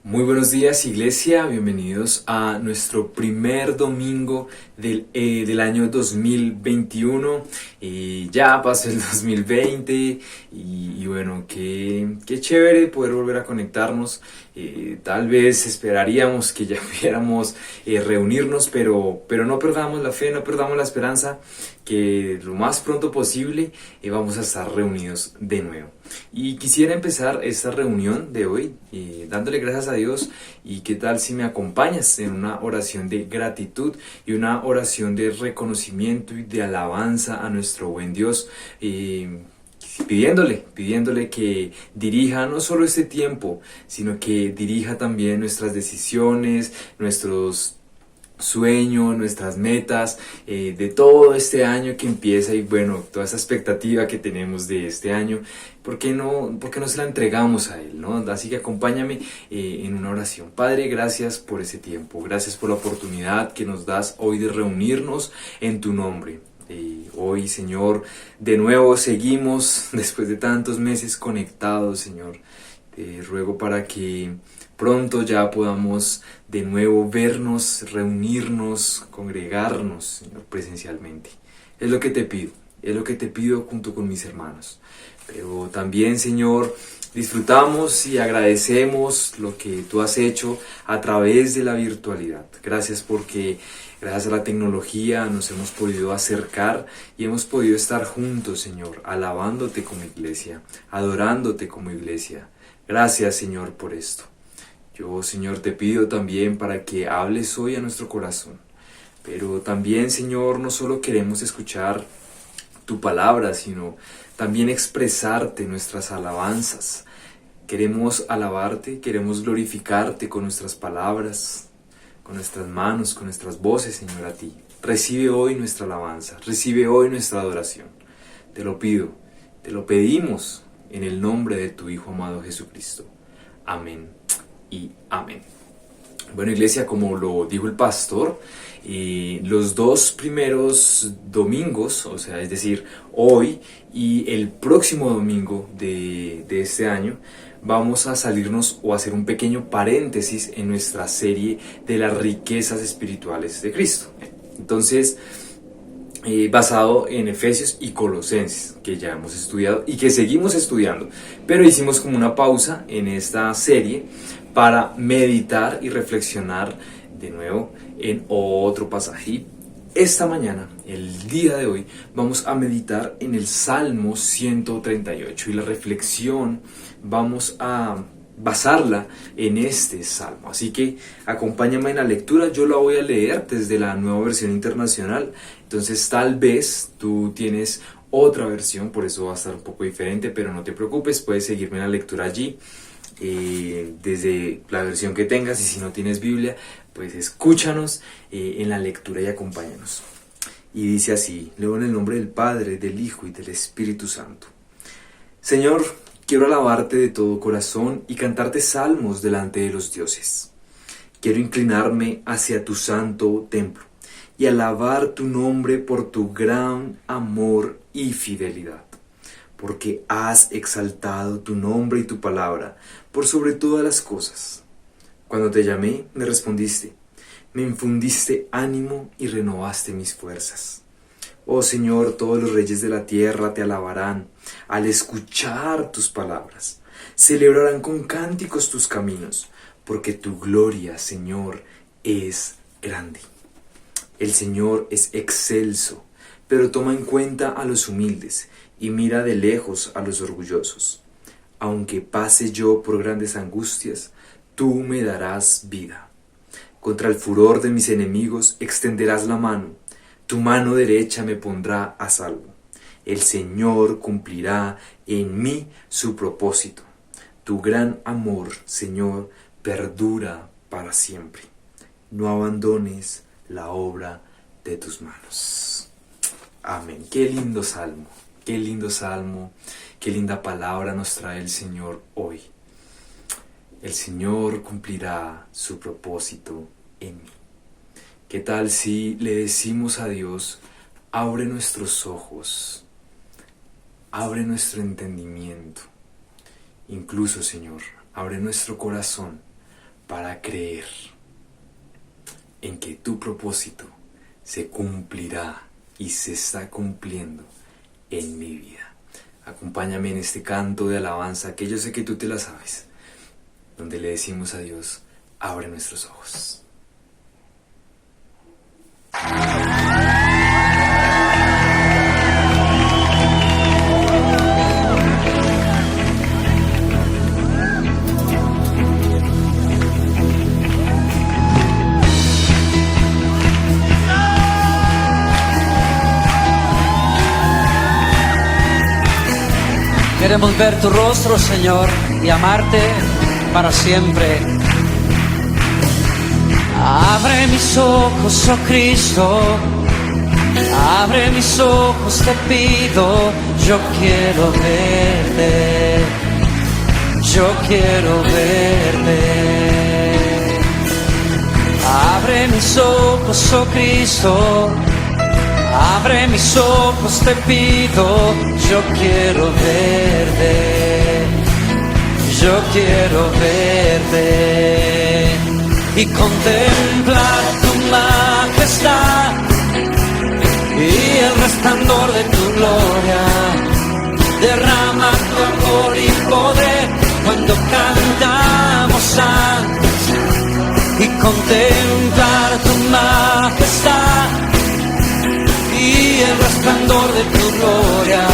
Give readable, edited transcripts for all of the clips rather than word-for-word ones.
Muy buenos días, iglesia, bienvenidos a nuestro primer domingo del año 2021. Ya pasó el 2020 y bueno, qué chévere poder volver a conectarnos. Tal vez esperaríamos que ya pudiéramos reunirnos, pero no perdamos la fe, no perdamos la esperanza, que lo más pronto posible vamos a estar reunidos de nuevo. Y quisiera empezar esta reunión de hoy dándole gracias a Dios. Y qué tal si me acompañas en una oración de gratitud y una oración de reconocimiento y de alabanza a nuestro buen Dios, pidiéndole que dirija no solo este tiempo, sino que dirija también nuestras decisiones, nuestros sueños, nuestras metas, de todo este año que empieza. Y bueno, toda esa expectativa que tenemos de este año, ¿por qué no se la entregamos a Él, ¿no? Así que acompáñame en una oración. Padre, gracias por ese tiempo, gracias por la oportunidad que nos das hoy de reunirnos en tu nombre. Hoy, Señor, de nuevo seguimos después de tantos meses conectados, Señor. Te ruego para que pronto ya podamos de nuevo vernos, reunirnos, congregarnos, Señor, presencialmente. Es lo que te pido, es lo que te pido junto con mis hermanos. Pero también, Señor, disfrutamos y agradecemos lo que tú has hecho a través de la virtualidad. Gracias porque gracias a la tecnología nos hemos podido acercar y hemos podido estar juntos, Señor, alabándote como iglesia, adorándote como iglesia. Gracias, Señor, por esto. Yo, Señor, te pido también para que hables hoy a nuestro corazón. Pero también, Señor, no solo queremos escuchar tu palabra, sino también expresarte nuestras alabanzas. Queremos alabarte, queremos glorificarte con nuestras palabras, con nuestras manos, con nuestras voces, Señor, a ti. Recibe hoy nuestra alabanza, recibe hoy nuestra adoración. Te lo pido, te lo pedimos en el nombre de tu Hijo amado Jesucristo. Amén y amén. Bueno, iglesia, como lo dijo el pastor, los dos primeros domingos, o sea, es decir, hoy y el próximo domingo de este año, vamos a salirnos o hacer un pequeño paréntesis en nuestra serie de las riquezas espirituales de Cristo. Entonces, basado en Efesios y Colosenses, que ya hemos estudiado y que seguimos estudiando, pero hicimos como una pausa en esta serie para meditar y reflexionar de nuevo en otro pasaje. Y esta mañana, el día de hoy, vamos a meditar en el Salmo 138 y la reflexión vamos a basarla en este salmo. Así que acompáñame en la lectura. Yo la voy a leer desde la Nueva Versión Internacional. Entonces tal vez tú tienes otra versión, por eso va a estar un poco diferente, pero no te preocupes, puedes seguirme en la lectura allí, desde la versión que tengas. Y si no tienes Biblia, pues escúchanos en la lectura y acompáñanos. Y dice así: leo en el nombre del Padre, del Hijo y del Espíritu Santo. Señor, quiero alabarte de todo corazón y cantarte salmos delante de los dioses. Quiero inclinarme hacia tu santo templo y alabar tu nombre por tu gran amor y fidelidad, porque has exaltado tu nombre y tu palabra por sobre todas las cosas. Cuando te llamé, me respondiste, me infundiste ánimo y renovaste mis fuerzas. Oh Señor, todos los reyes de la tierra te alabarán al escuchar tus palabras. Celebrarán con cánticos tus caminos, porque tu gloria, Señor, es grande. El Señor es excelso, pero toma en cuenta a los humildes y mira de lejos a los orgullosos. Aunque pase yo por grandes angustias, tú me darás vida. Contra el furor de mis enemigos extenderás la mano. Tu mano derecha me pondrá a salvo. El Señor cumplirá en mí su propósito. Tu gran amor, Señor, perdura para siempre. No abandones la obra de tus manos. Amén. Qué lindo salmo, qué lindo salmo, qué linda palabra nos trae el Señor hoy. El Señor cumplirá su propósito en mí. ¿Qué tal si le decimos a Dios: abre nuestros ojos, abre nuestro entendimiento, incluso, Señor, abre nuestro corazón para creer en que tu propósito se cumplirá y se está cumpliendo en mi vida. Acompáñame en este canto de alabanza que yo sé que tú te la sabes, donde le decimos a Dios: abre nuestros ojos. Queremos ver tu rostro, Señor, y amarte para siempre. Abre mis ojos, oh Cristo, abre mis ojos, te pido. Yo quiero verte, yo quiero verte. Abre mis ojos, oh Cristo, abre mis ojos, te pido. Yo quiero verte, yo quiero verte y contemplar tu majestad y el resplandor de tu gloria. Derrama tu amor y poder cuando cantamos santos, y contemplar tu majestad y el resplandor de tu gloria.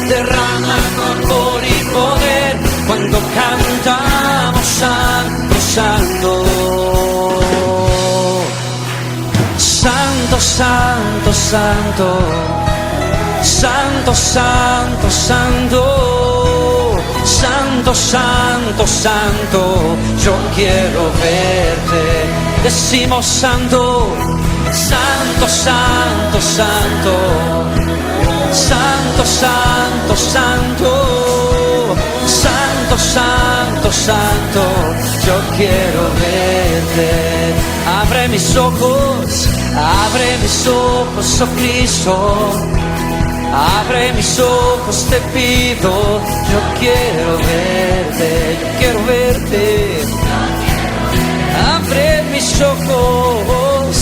Derrama tu amor y poder cuando cantamos santo, santo. Santo, santo, santo. Santo, santo, santo. Santo, santo, santo. Yo quiero verte. Decimos santo. Santo, santo, santo, santo, santo, santo, santo, santo, santo, yo quiero verte. Abre mis ojos, oh Cristo, abre mis ojos, te pido. Yo quiero verte, yo quiero verte. Abre mis ojos,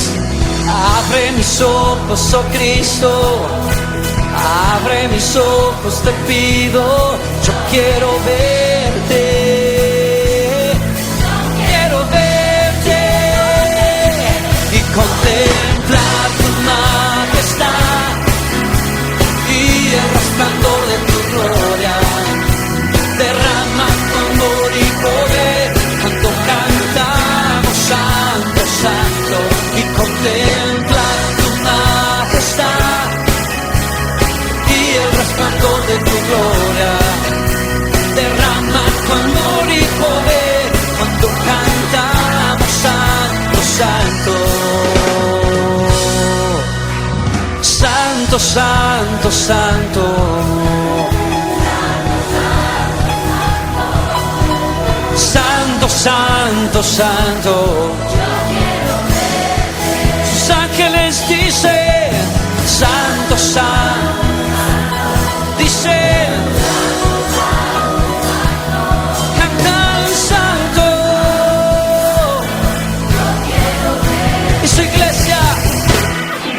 abre mis ojos, oh Cristo, abre mis ojos, te pido. Yo quiero verte, quiero verte y contemplar tu majestad y el resplandor de tu gloria. Derrama tu amor y poder cuando cantamos santo, santo, y contemplar tu majestad y el resplandor de tu gloria. Derrama tu amor y poder cuando cantamos santo, santo. Santo, santo, santo. Santo, santo, santo. Sus ángeles dicen, santo, santo, dicen, cantan santo. Y su iglesia,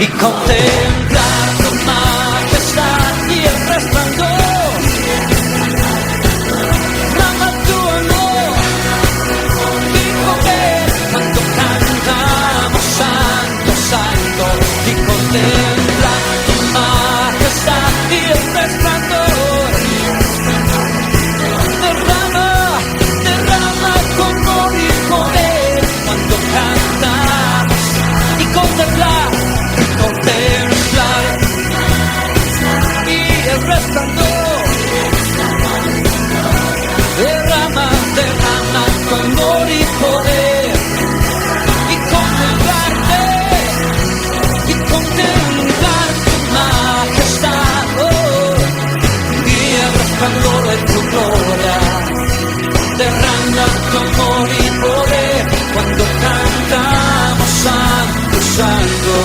y contemplar tu majestad y el resplandor. Derrama tu amor y poder cuando cantamos santo, santo, y contemplar tu majestad y el resplandor. Derrama, derrama tu amor y poder cuando cantamos y contemplar, contemplar y el resplandor. Derrama, derrama tu amor y poder y contemplarte y contemplar tu majestad, y el resplandor de tu gloria. Derrama tu amor y poder cuando cantamos santo, santo.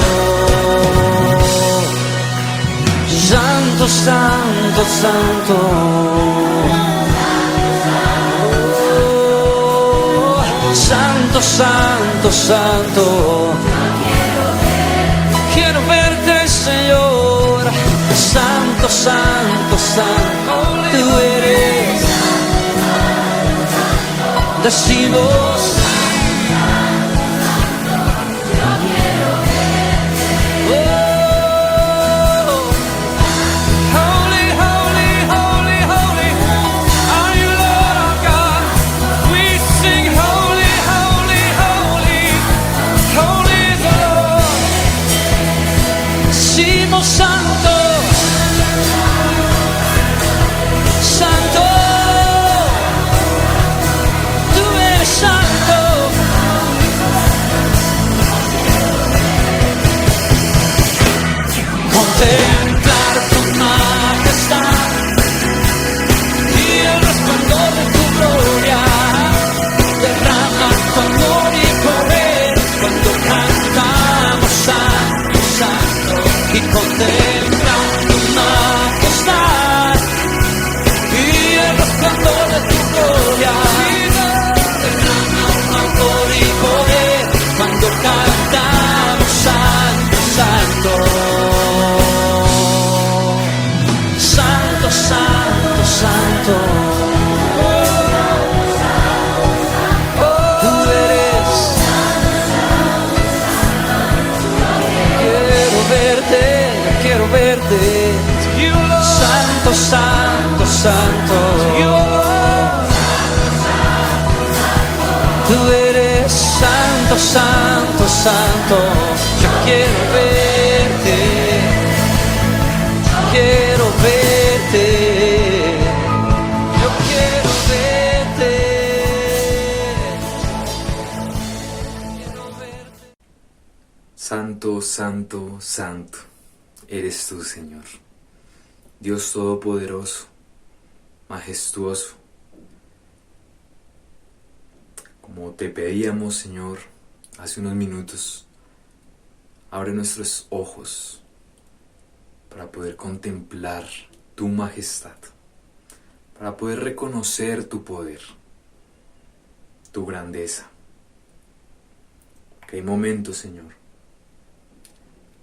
Santo, santo, santo. Santo, santo, santo. Quiero verte, Señor. Santo, santo, santo. Tú eres. Decimos. Santo, santo, tú eres santo. Contemplar tu majestad y el resplandor de tu gloria, derrama tu amor y poder cuando cantamos santo, santo. Y contempla tu majestad y el resplandor de tu gloria, derrama amor y poder cuando cantamos santo, santo, santo, santo, santo. Tú eres. Quiero verte, santo, santo, santo. Tú eres santo, santo, santo. Yo quiero verte, quiero verte, yo quiero verte, quiero verte. Santo, santo, santo, eres tú, Señor, Dios Todopoderoso, majestuoso. Como te pedíamos, Señor, hace unos minutos, abre nuestros ojos para poder contemplar tu majestad, para poder reconocer tu poder, tu grandeza. Que hay momentos, Señor,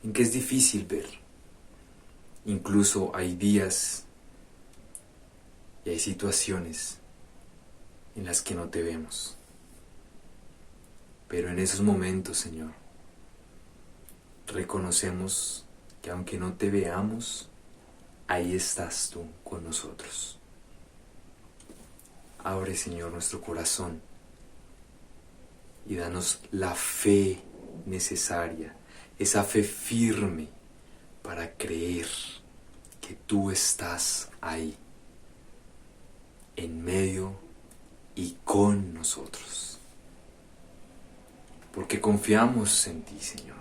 en que es difícil ver. Incluso hay días y hay situaciones en las que no te vemos. Pero en esos momentos, Señor, reconocemos que aunque no te veamos, ahí estás tú con nosotros. Abre, Señor, nuestro corazón y danos la fe necesaria, esa fe firme para creer que tú estás ahí, en medio y con nosotros. Porque confiamos en ti, Señor.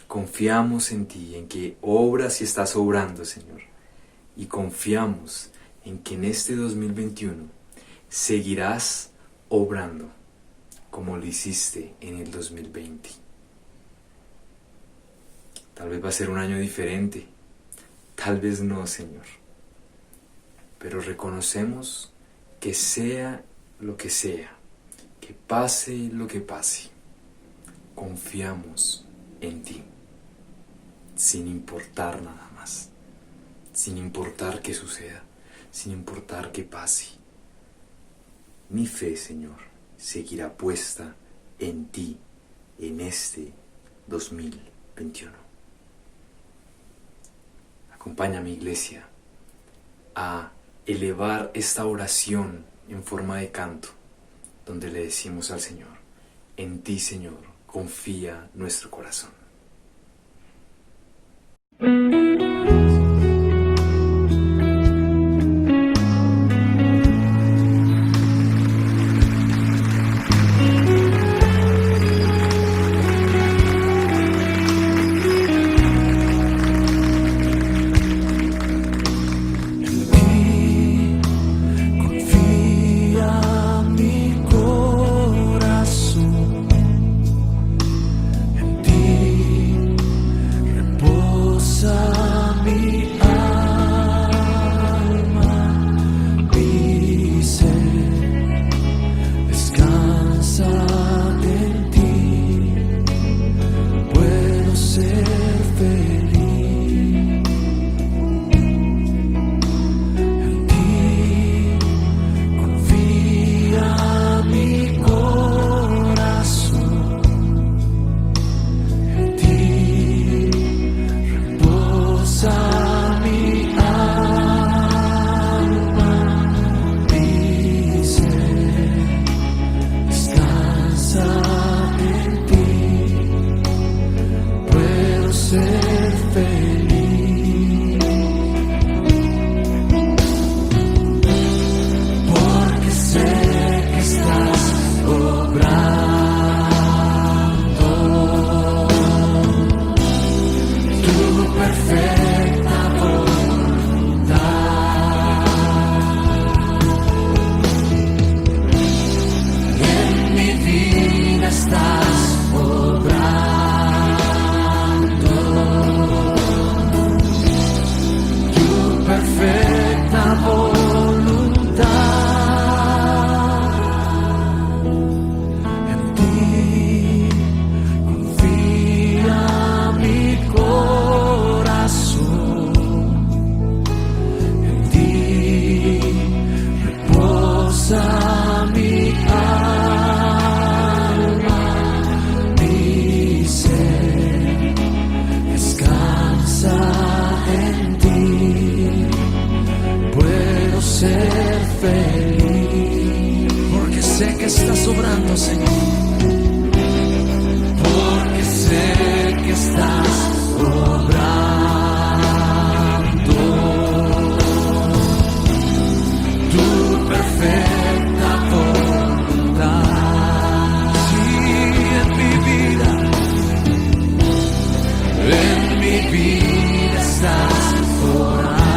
Confiamos en ti, en que obras y estás obrando, Señor. Y confiamos en que en este 2021 seguirás obrando como lo hiciste en el 2020. Tal vez va a ser un año diferente, tal vez no, Señor. Pero reconocemos que sea lo que sea, que pase lo que pase, confiamos en ti, sin importar nada más, sin importar qué suceda, sin importar qué pase. Mi fe, Señor, seguirá puesta en ti en este 2021. Acompáñame, iglesia, a elevar esta oración en forma de canto, donde le decimos al Señor: en ti, Señor, confía nuestro corazón. En ti estás obrando, Señor. Porque sé que estás obrando tu perfecta voluntad. Sí, en mi vida estás obrando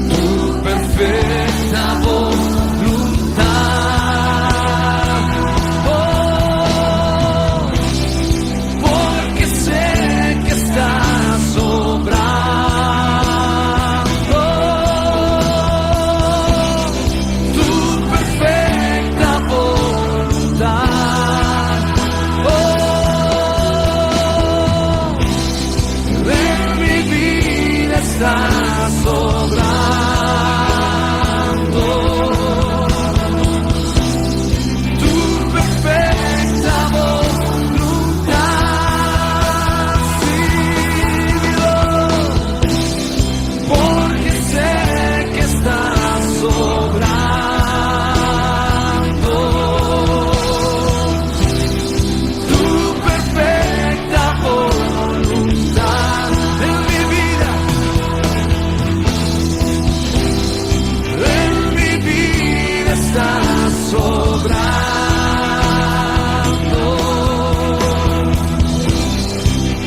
tu perfecta voluntad. Oh, porque sé que estás obrando tu perfecta voluntad. Oh, en mi vida estás obrando tu perfecta voluntad. Sí, Dios, porque sé que estás obrando tu perfecta voluntad en mi vida. En mi vida estás obrando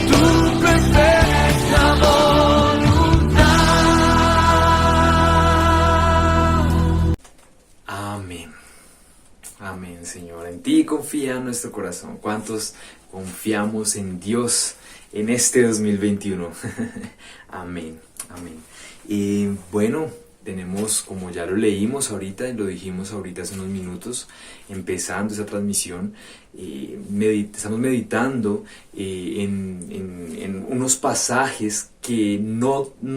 tu perfecta voluntad. Amén. Amén, Señor. En ti confía nuestro corazón. ¿Cuántos confiamos en Dios en este 2021? Amén. Amén. Y bueno, tenemos, como ya lo leímos ahorita y lo dijimos ahorita hace unos minutos, empezando esa transmisión, estamos meditando en unos pasajes que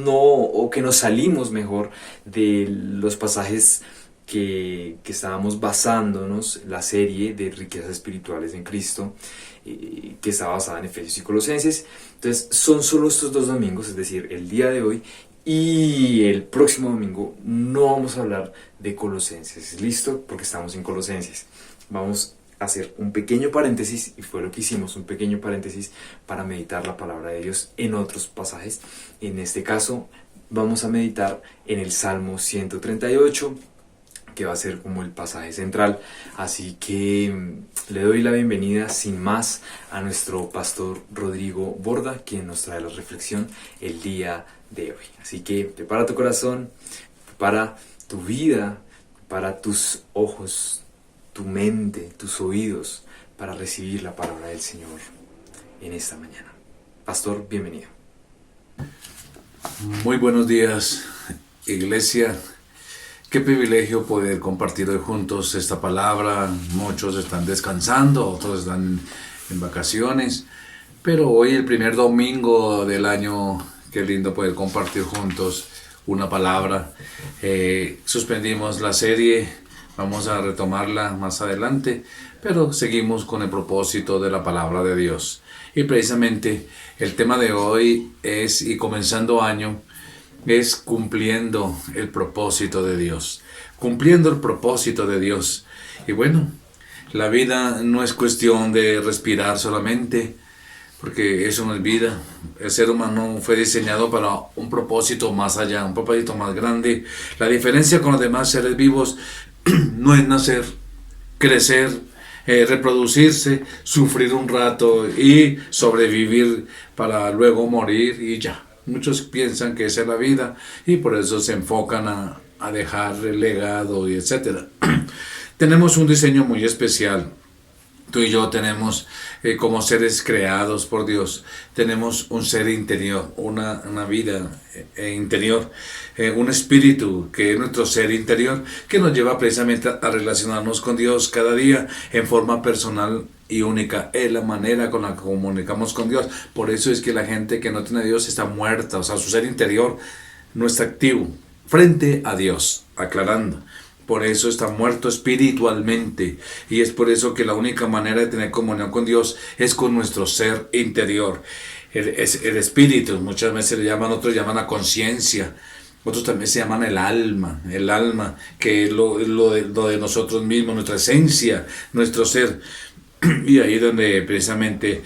o que nos salimos mejor de los pasajes que estábamos basándonos, la serie de riquezas espirituales en Cristo, que está basada en Efesios y Colosenses. Entonces son solo estos 2 domingos, es decir, el día de hoy y el próximo domingo no vamos a hablar de Colosenses, ¿listo? Porque estamos en Colosenses. Vamos a hacer un pequeño paréntesis, y fue lo que hicimos, un pequeño paréntesis para meditar la palabra de Dios en otros pasajes. En este caso vamos a meditar en el Salmo 138, que va a ser como el pasaje central. Así que le doy la bienvenida sin más a nuestro pastor Rodrigo Borda, quien nos trae la reflexión el día de hoy. Así que prepara tu corazón, prepara tu vida, prepara tus ojos, tu mente, tus oídos para recibir la palabra del Señor en esta mañana. Pastor, bienvenido. Muy buenos días, iglesia. Qué privilegio poder compartir hoy juntos esta palabra. Muchos están descansando, otros están en vacaciones, pero hoy el primer domingo del año, qué lindo poder compartir juntos una palabra. Suspendimos la serie, vamos a retomarla más adelante, pero seguimos con el propósito de la palabra de Dios. Y precisamente el tema de hoy es, y comenzando año, es cumpliendo el propósito de Dios. Cumpliendo el propósito de Dios. Y bueno, la vida no es cuestión de respirar solamente, porque eso no es vida. El ser humano fue diseñado para un propósito más allá, un propósito más grande. La diferencia con los demás seres vivos no es nacer, crecer, reproducirse, sufrir un rato y sobrevivir para luego morir y ya. Muchos piensan que esa es la vida y por eso se enfocan a dejar el legado y etcétera. Tenemos un diseño muy especial. Tú y yo tenemos, como seres creados por Dios, tenemos un ser interior, una vida interior, un espíritu que es nuestro ser interior, que nos lleva precisamente a relacionarnos con Dios cada día en forma personal y única. Es la manera con la que comunicamos con Dios. Por eso es que la gente que no tiene a Dios está muerta, o sea, su ser interior no está activo frente a Dios, aclarando. Por eso está muerto espiritualmente, y es por eso que la única manera de tener comunión con Dios es con nuestro ser interior. El espíritu, muchas veces le llaman, otros llaman a conciencia. Otros también se llaman el alma, que es lo de nosotros mismos, nuestra esencia, nuestro ser. Y ahí donde precisamente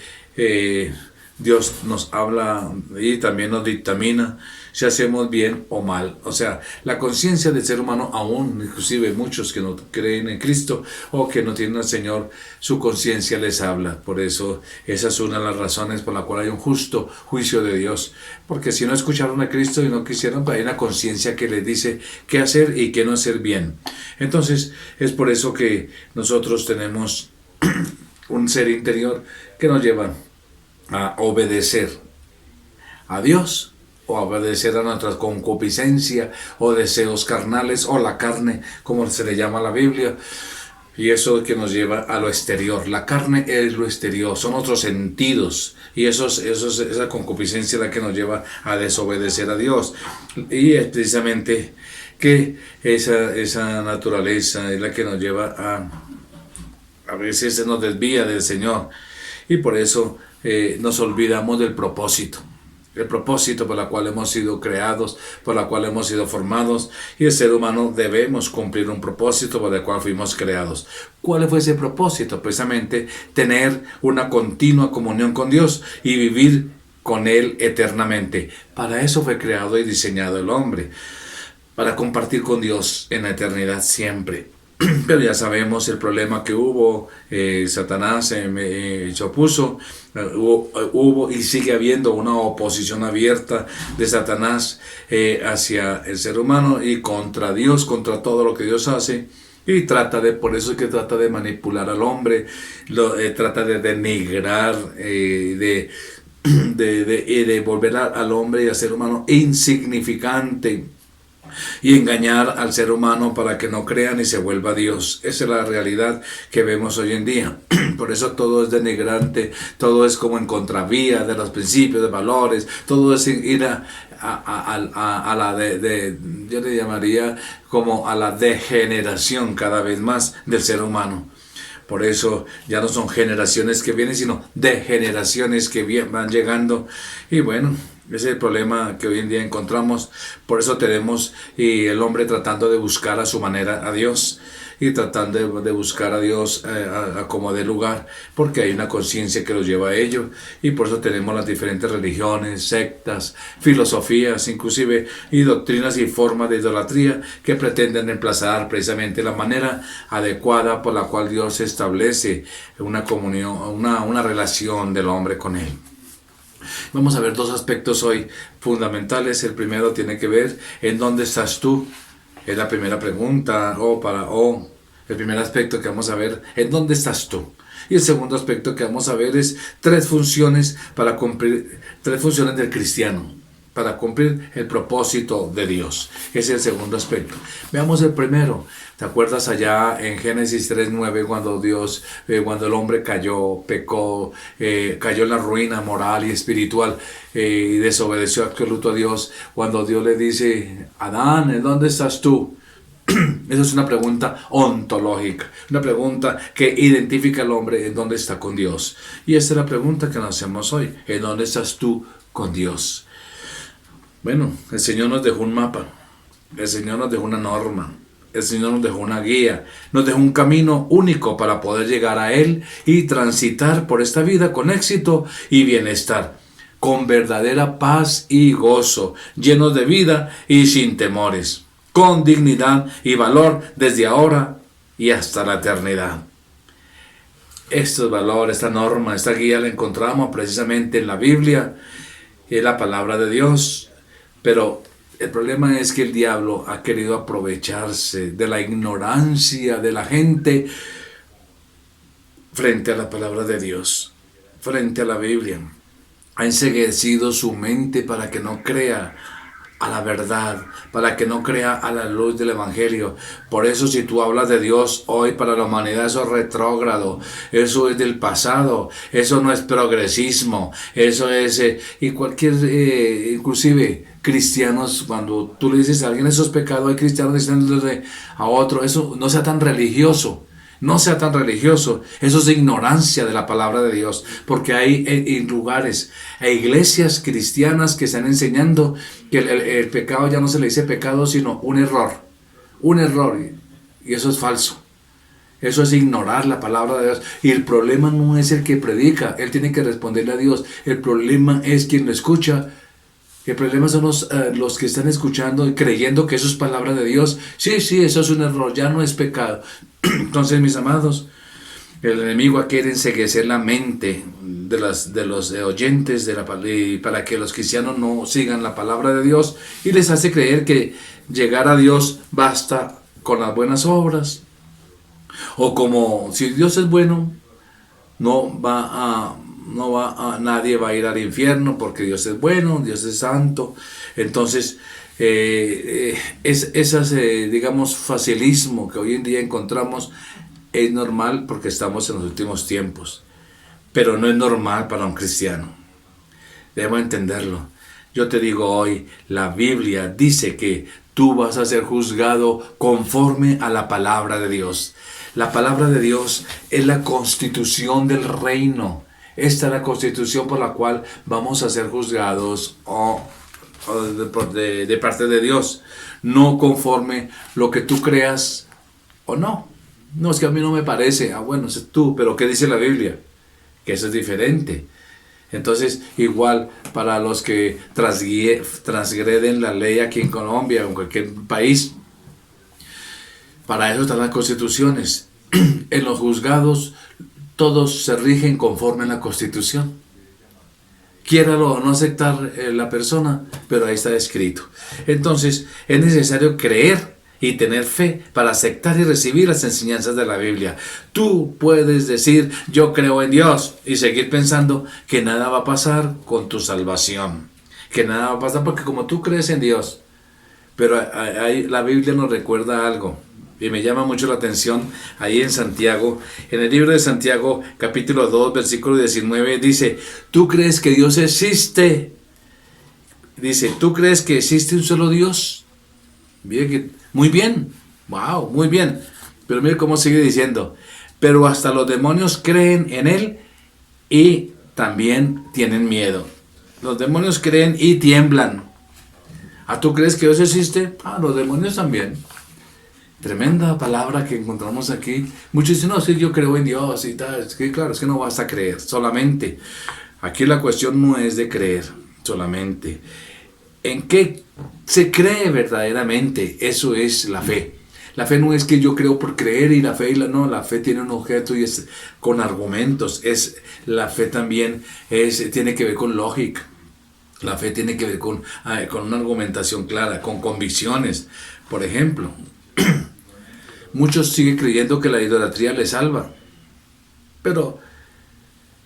Dios nos habla y también nos dictamina si hacemos bien o mal. O sea, la conciencia del ser humano, aún inclusive muchos que no creen en Cristo o que no tienen al Señor, su conciencia les habla. Por eso esa es una de las razones por la cual hay un justo juicio de Dios. Porque si no escucharon a Cristo y no quisieron, pues hay una conciencia que les dice qué hacer y qué no hacer bien. Entonces es por eso que nosotros tenemos un ser interior que nos lleva a obedecer a Dios o a obedecer a nuestra concupiscencia o deseos carnales o la carne, como se le llama a la Biblia. Y eso que nos lleva a lo exterior. La carne es lo exterior, son otros sentidos. Y esa concupiscencia es la que nos lleva a desobedecer a Dios. Y es precisamente que esa naturaleza es la que nos lleva a veces se nos desvía del Señor. Y por eso nos olvidamos del propósito. El propósito por el cual hemos sido creados, por el cual hemos sido formados, y el ser humano debemos cumplir un propósito por el cual fuimos creados. ¿Cuál fue ese propósito? Precisamente tener una continua comunión con Dios y vivir con Él eternamente. Para eso fue creado y diseñado el hombre, para compartir con Dios en la eternidad siempre. Pero ya sabemos el problema que hubo, Satanás se opuso, hubo y sigue habiendo una oposición abierta de Satanás hacia el ser humano y contra Dios, contra todo lo que Dios hace. Y por eso es que trata de manipular al hombre, trata de denigrar, de volver al hombre y al ser humano insignificante, y engañar al ser humano para que no crean y se vuelva Dios. Esa es la realidad que vemos hoy en día. Por eso todo es denigrante, todo es como en contravía de los principios, de valores, todo es ir a la yo le llamaría como a la degeneración cada vez más del ser humano. Por eso ya no son generaciones que vienen, sino degeneraciones que van llegando. Y bueno, ese es el problema que hoy en día encontramos. Por eso tenemos y el hombre tratando de buscar a su manera a Dios. Y tratando de buscar a Dios a como dé lugar, porque hay una conciencia que los lleva a ello. Y por eso tenemos las diferentes religiones, sectas, filosofías, inclusive, y doctrinas y formas de idolatría que pretenden reemplazar precisamente la manera adecuada por la cual Dios establece una comunión, una relación del hombre con Él. Vamos a ver dos aspectos hoy fundamentales. El primero tiene que ver en dónde estás tú. Es la primera pregunta, el primer aspecto que vamos a ver, ¿en dónde estás tú? Y el segundo aspecto que vamos a ver es tres funciones del cristiano, para cumplir el propósito de Dios. Ese es el segundo aspecto. Veamos el primero. ¿Te acuerdas allá en Génesis 3:9 cuando el hombre cayó, pecó, cayó en la ruina moral y espiritual y desobedeció absoluto a Dios? Cuando Dios le dice, Adán, ¿en dónde estás tú? Esa es una pregunta ontológica, una pregunta que identifica al hombre en dónde está con Dios. Y esta es la pregunta que nos hacemos hoy, ¿en dónde estás tú con Dios? Bueno, el Señor nos dejó un mapa, el Señor nos dejó una norma, el Señor nos dejó una guía, nos dejó un camino único para poder llegar a Él y transitar por esta vida con éxito y bienestar, con verdadera paz y gozo, llenos de vida y sin temores, con dignidad y valor desde ahora y hasta la eternidad. Estos valores, esta norma, esta guía la encontramos precisamente en la Biblia, en la palabra de Dios. Pero el problema es que el diablo ha querido aprovecharse de la ignorancia de la gente frente a la palabra de Dios, frente a la Biblia. Ha enceguecido su mente para que no crea a la verdad, para que no crea a la luz del Evangelio. Por eso si tú hablas de Dios hoy para la humanidad, eso es retrógrado, eso es del pasado, eso no es progresismo, eso es, y cualquier, inclusive cristianos, cuando tú le dices a alguien esos pecados, hay cristianos diciéndole a otro, eso no sea tan religioso. No sea tan religioso. Eso es ignorancia de la palabra de Dios. Porque hay en lugares, hay iglesias cristianas que están enseñando que el pecado ya no se le dice pecado, sino un error. Un error. Y eso es falso. Eso es ignorar la palabra de Dios. Y el problema no es el que predica. Él tiene que responderle a Dios. El problema es quien lo escucha. El problema son los que están escuchando y creyendo que eso es palabra de Dios. Sí, eso es un error, ya no es pecado. Entonces, mis amados, el enemigo quiere enceguecer la mente de los oyentes para que los cristianos no sigan la palabra de Dios, y les hace creer que llegar a Dios basta con las buenas obras. O como si Dios es bueno, nadie va a ir al infierno porque Dios es bueno, Dios es santo. Entonces, digamos, facilismo que hoy en día encontramos es normal porque estamos en los últimos tiempos, pero no es normal para un cristiano. Debemos entenderlo. Yo te digo hoy, la Biblia dice que tú vas a ser juzgado conforme a la palabra de Dios. La palabra de Dios es la constitución del reino. Esta es la constitución por la cual vamos a ser juzgados de parte de Dios. No conforme lo que tú creas o no. No, es que a mí no me parece. Bueno, es tú, pero ¿qué dice la Biblia? Que eso es diferente. Entonces, igual para los que transgreden la ley aquí en Colombia o en cualquier país, para eso están las constituciones. En los juzgados todos se rigen conforme a la Constitución. Quiéralo o no aceptar la persona, pero ahí está escrito. Entonces, es necesario creer y tener fe para aceptar y recibir las enseñanzas de la Biblia. Tú puedes decir, yo creo en Dios, y seguir pensando que nada va a pasar con tu salvación. Que nada va a pasar porque como tú crees en Dios. Pero la Biblia nos recuerda algo. Y me llama mucho la atención ahí en Santiago, en el libro de Santiago, capítulo 2, versículo 19, dice, ¿tú crees que Dios existe? Dice, ¿tú crees que existe un solo Dios? Muy bien, wow, muy bien. Pero mire cómo sigue diciendo, pero hasta los demonios creen en Él y también tienen miedo. Los demonios creen y tiemblan. ¿Tú crees que Dios existe? Los demonios también. Tremenda palabra que encontramos aquí. Muchos dicen, no, sí, yo creo en Dios y tal. Es que, claro, es que no basta creer solamente. Aquí la cuestión no es de creer solamente. ¿En qué se cree verdaderamente? Eso es la fe. La fe no es que yo creo por creer y la fe, no, la fe tiene un objeto y es con argumentos. La fe también tiene que ver con lógica. La fe tiene que ver con una argumentación clara, con convicciones. Por ejemplo, muchos siguen creyendo que la idolatría les salva, pero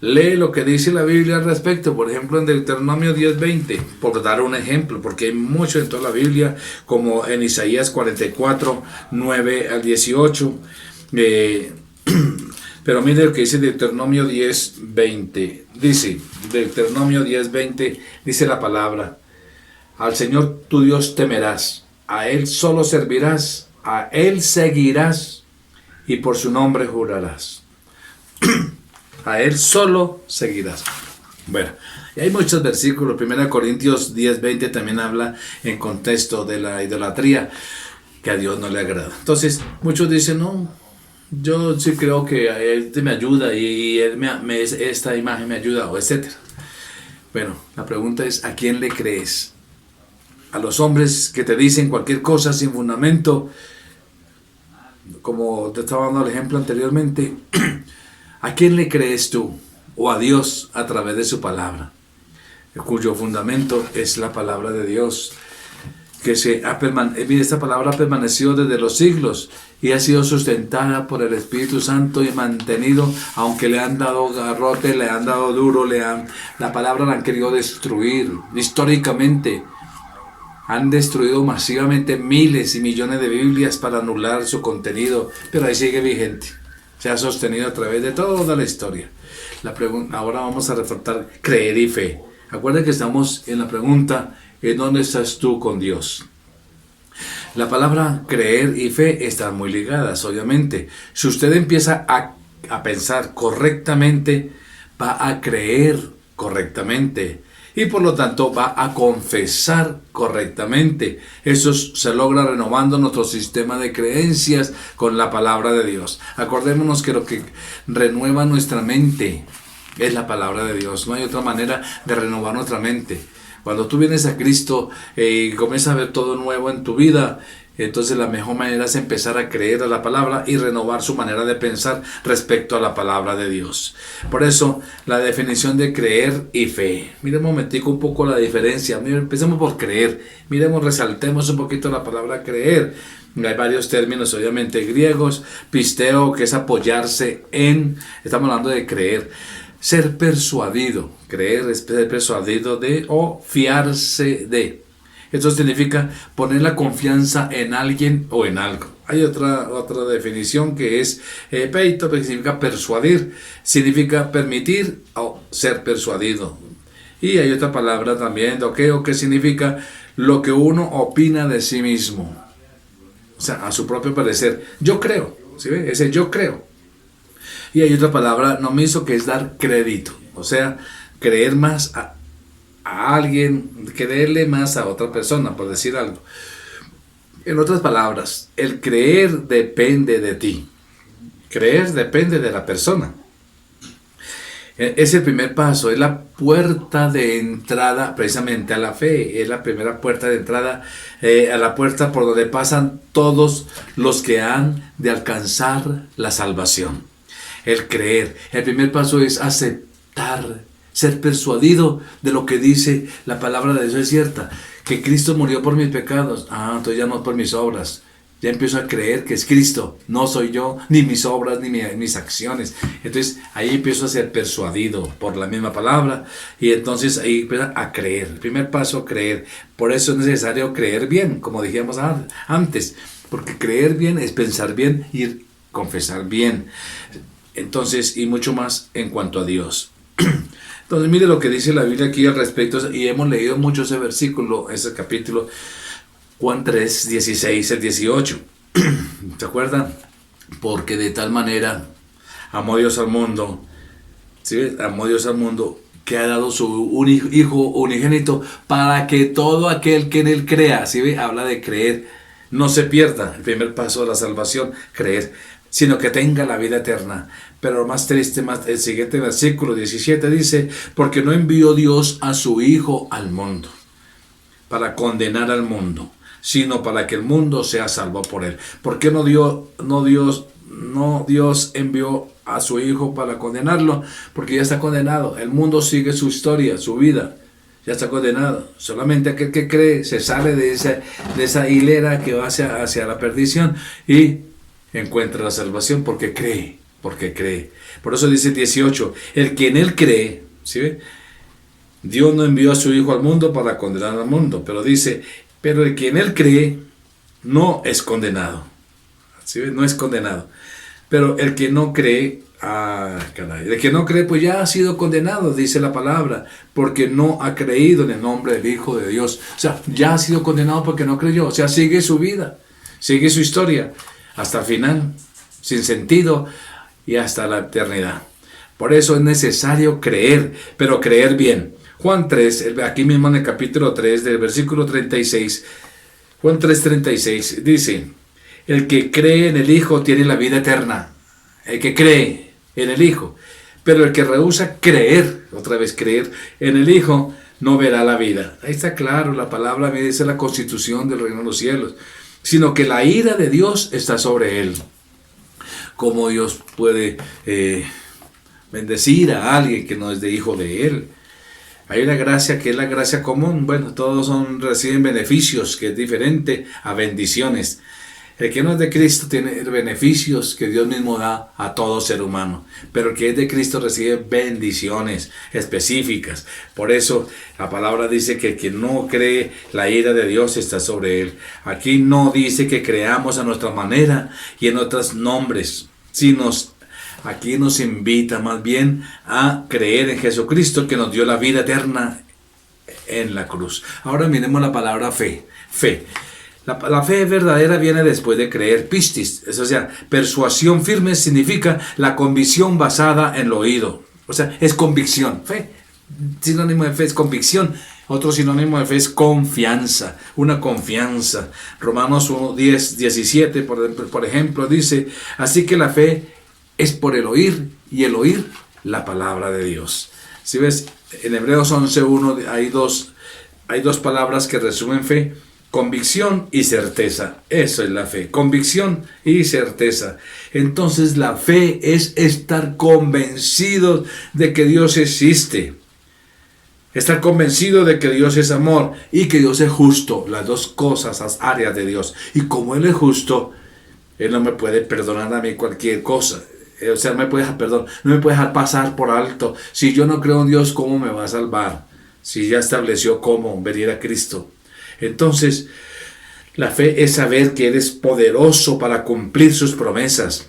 lee lo que dice la Biblia al respecto. Por ejemplo, en Deuteronomio 10:20, por dar un ejemplo, porque hay mucho en toda la Biblia, como en Isaías 44, 9 al 18. Pero mire lo que dice Deuteronomio 10:20. Dice, Deuteronomio 10:20, dice la palabra, al Señor tu Dios temerás, a Él solo servirás, a Él seguirás y por su nombre jurarás. A Él solo seguirás. Bueno, y hay muchos versículos. 1 Corintios 10:20 también habla en contexto de la idolatría, que a Dios no le agrada. Entonces, muchos dicen, no, yo sí creo que Él me ayuda y Él esta imagen me ayuda, o etc. Bueno, la pregunta es, ¿a quién le crees? A los hombres que te dicen cualquier cosa sin fundamento, como te estaba dando el ejemplo anteriormente. ¿A quién le crees tú? O a Dios a través de su palabra, cuyo fundamento es la palabra de Dios, que esta palabra ha permanecido desde los siglos y ha sido sustentada por el Espíritu Santo y mantenido, aunque le han dado garrote, le han dado duro, la palabra la han querido destruir históricamente. Han destruido masivamente miles y millones de Biblias para anular su contenido, pero ahí sigue vigente. Se ha sostenido a través de toda la historia. Ahora vamos a reforzar creer y fe. Acuérdense que estamos en la pregunta, ¿en dónde estás tú con Dios? La palabra creer y fe están muy ligadas, obviamente. Si usted empieza a pensar correctamente, va a creer correctamente y por lo tanto va a confesar correctamente. Eso se logra renovando nuestro sistema de creencias con la palabra de Dios. Acordémonos que lo que renueva nuestra mente es la palabra de Dios. No hay otra manera de renovar nuestra mente. Cuando tú vienes a Cristo y comienzas a ver todo nuevo en tu vida, entonces la mejor manera es empezar a creer a la palabra y renovar su manera de pensar respecto a la palabra de Dios. Por eso, la definición de creer y fe. Miremos un momentico un poco la diferencia. Empecemos por creer. Miremos, resaltemos un poquito la palabra creer. Hay varios términos, obviamente, griegos. Pisteo, que es apoyarse en. Estamos hablando de creer. Ser persuadido. Creer es ser persuadido de o fiarse de. Esto significa poner la confianza en alguien o en algo. Hay otra definición que es peito, que significa persuadir, significa permitir o ser persuadido. Y hay otra palabra también, doqueo, que significa lo que uno opina de sí mismo. O sea, a su propio parecer. Yo creo, ¿sí ve? Ese yo creo. Y hay otra palabra, nomiso, que es dar crédito. O sea, creer más a alguien, creerle más a otra persona, por decir algo. En otras palabras, el creer depende de ti. Creer depende de la persona. Es el primer paso, es la puerta de entrada precisamente a la fe. Es la primera puerta de entrada a la puerta por donde pasan todos los que han de alcanzar la salvación. El creer. El primer paso es aceptar, ser persuadido de lo que dice la palabra de Dios es cierta, que Cristo murió por mis pecados. Entonces ya no por mis obras. Ya empiezo a creer que es Cristo, no soy yo, ni mis obras, ni mis acciones. Entonces ahí empiezo a ser persuadido por la misma palabra y entonces ahí empiezo a creer. El primer paso, creer. Por eso es necesario creer bien, como dijimos antes, porque creer bien es pensar bien y confesar bien. Entonces, y mucho más en cuanto a Dios. Entonces, mire lo que dice la Biblia aquí al respecto, y hemos leído mucho ese versículo, ese capítulo, Juan 3, 16 al 18. ¿Se acuerdan? Porque de tal manera amó Dios al mundo, ¿sí? Amó Dios al mundo, que ha dado su Hijo unigénito, para que todo aquel que en él crea, ¿sí? Habla de creer, no se pierda. El primer paso de la salvación, creer, sino que tenga la vida eterna. Pero lo más triste, el siguiente versículo 17 dice, porque no envió Dios a su Hijo al mundo para condenar al mundo, sino para que el mundo sea salvo por él. ¿Por qué no Dios envió a su Hijo para condenarlo? Porque ya está condenado. El mundo sigue su historia, su vida. Ya está condenado. Solamente aquel que cree se sale de esa hilera que va hacia la perdición y encuentra la salvación porque cree. Por eso dice 18, el que en él cree, ¿sí ve? Dios no envió a su Hijo al mundo para condenar al mundo, pero dice, pero el que en él cree no es condenado. ¿Sí ve? No es condenado. Pero el que no cree, el que no cree pues ya ha sido condenado, dice la palabra, porque no ha creído en el nombre del Hijo de Dios. O sea, ya ha sido condenado porque no creyó. O sea, sigue su vida, sigue su historia hasta el final, sin sentido, y hasta la eternidad. Por eso es necesario creer, pero creer bien. Juan 3, aquí mismo en el capítulo 3, del versículo 36, Juan 3:36, dice, el que cree en el Hijo tiene la vida eterna. El que cree en el Hijo. Pero el que rehúsa creer, otra vez creer en el Hijo, no verá la vida. Ahí está claro, la palabra me dice la constitución del reino de los cielos. Sino que la ira de Dios está sobre él. ¿Cómo Dios puede bendecir a alguien que no es de hijo de él? Hay una gracia que es la gracia común. Bueno, todos reciben beneficios, que es diferente a bendiciones. El que no es de Cristo tiene beneficios que Dios mismo da a todo ser humano. Pero el que es de Cristo recibe bendiciones específicas. Por eso la palabra dice que el que no cree, la ira de Dios está sobre él. Aquí no dice que creamos a nuestra manera y en otros nombres. Sino aquí nos invita más bien a creer en Jesucristo, que nos dio la vida eterna en la cruz. Ahora miremos la palabra fe. Fe. La fe verdadera viene después de creer, pistis, o sea, persuasión firme significa la convicción basada en lo oído, o sea, es convicción. Fe, sinónimo de fe es convicción. Otro sinónimo de fe es confianza, una confianza. Romanos 1, 10, 17, por ejemplo, dice, así que la fe es por el oír, y el oír la palabra de Dios. Si ves, en Hebreos 11.1 hay dos palabras que resumen fe: convicción y certeza. Eso es la fe, convicción y certeza. Entonces la fe es estar convencido de que Dios existe, estar convencido de que Dios es amor y que Dios es justo, las dos cosas, las áreas de Dios. Y como Él es justo, Él no me puede perdonar a mí cualquier cosa. O sea, no me puede dejar pasar por alto. Si yo no creo en Dios, ¿cómo me va a salvar? Si ya estableció cómo venir a Cristo. Entonces, la fe es saber que Él es poderoso para cumplir sus promesas.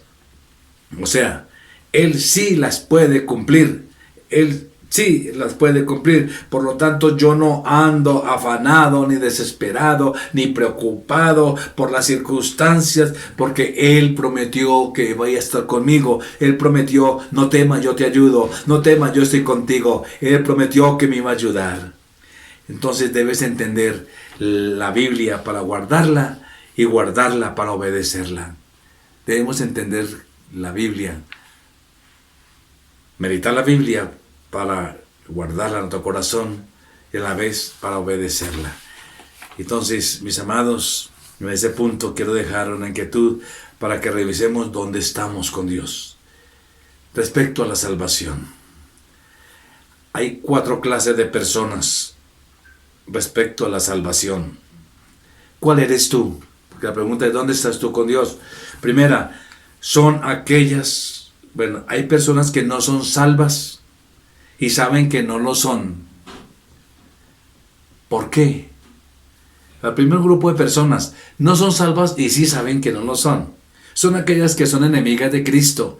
O sea, Él sí las puede cumplir. Él sí las puede cumplir. Por lo tanto, yo no ando afanado, ni desesperado, ni preocupado por las circunstancias, porque Él prometió que vaya a estar conmigo. Él prometió, no temas, yo te ayudo. No temas, yo estoy contigo. Él prometió que me iba a ayudar. Entonces debes entender la Biblia para guardarla y guardarla para obedecerla. Debemos entender la Biblia, meditar la Biblia para guardarla en nuestro corazón y a la vez para obedecerla. Entonces, mis amados, en ese punto quiero dejar una inquietud para que revisemos dónde estamos con Dios. Respecto a la salvación, hay 4 clases de personas respecto a la salvación. ¿Cuál eres tú? Porque la pregunta es, ¿dónde estás tú con Dios? Primera, son aquellas, hay personas que no son salvas y saben que no lo son. ¿Por qué? El primer grupo de personas no son salvas y sí saben que no lo son. Son aquellas que son enemigas de Cristo.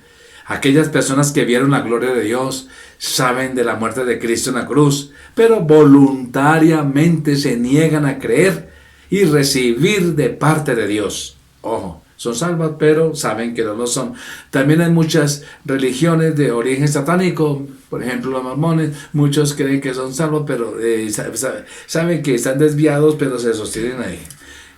Aquellas personas que vieron la gloria de Dios, saben de la muerte de Cristo en la cruz, pero voluntariamente se niegan a creer y recibir de parte de Dios. Ojo, son salvas, pero saben que no lo son. También hay muchas religiones de origen satánico, por ejemplo los mormones. Muchos creen que son salvos, pero saben que están desviados, pero se sostienen ahí.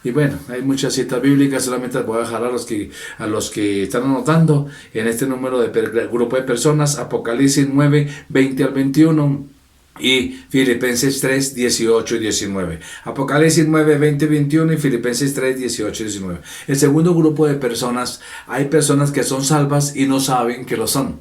Y bueno, hay muchas citas bíblicas, solamente las voy a dejar a los que están anotando en este número de grupo de personas: Apocalipsis 9, 20 al 21 y Filipenses 3, 18 y 19. Apocalipsis 9, 20 y 21 y Filipenses 3, 18 y 19. El segundo grupo de personas, hay personas que son salvas y no saben que lo son.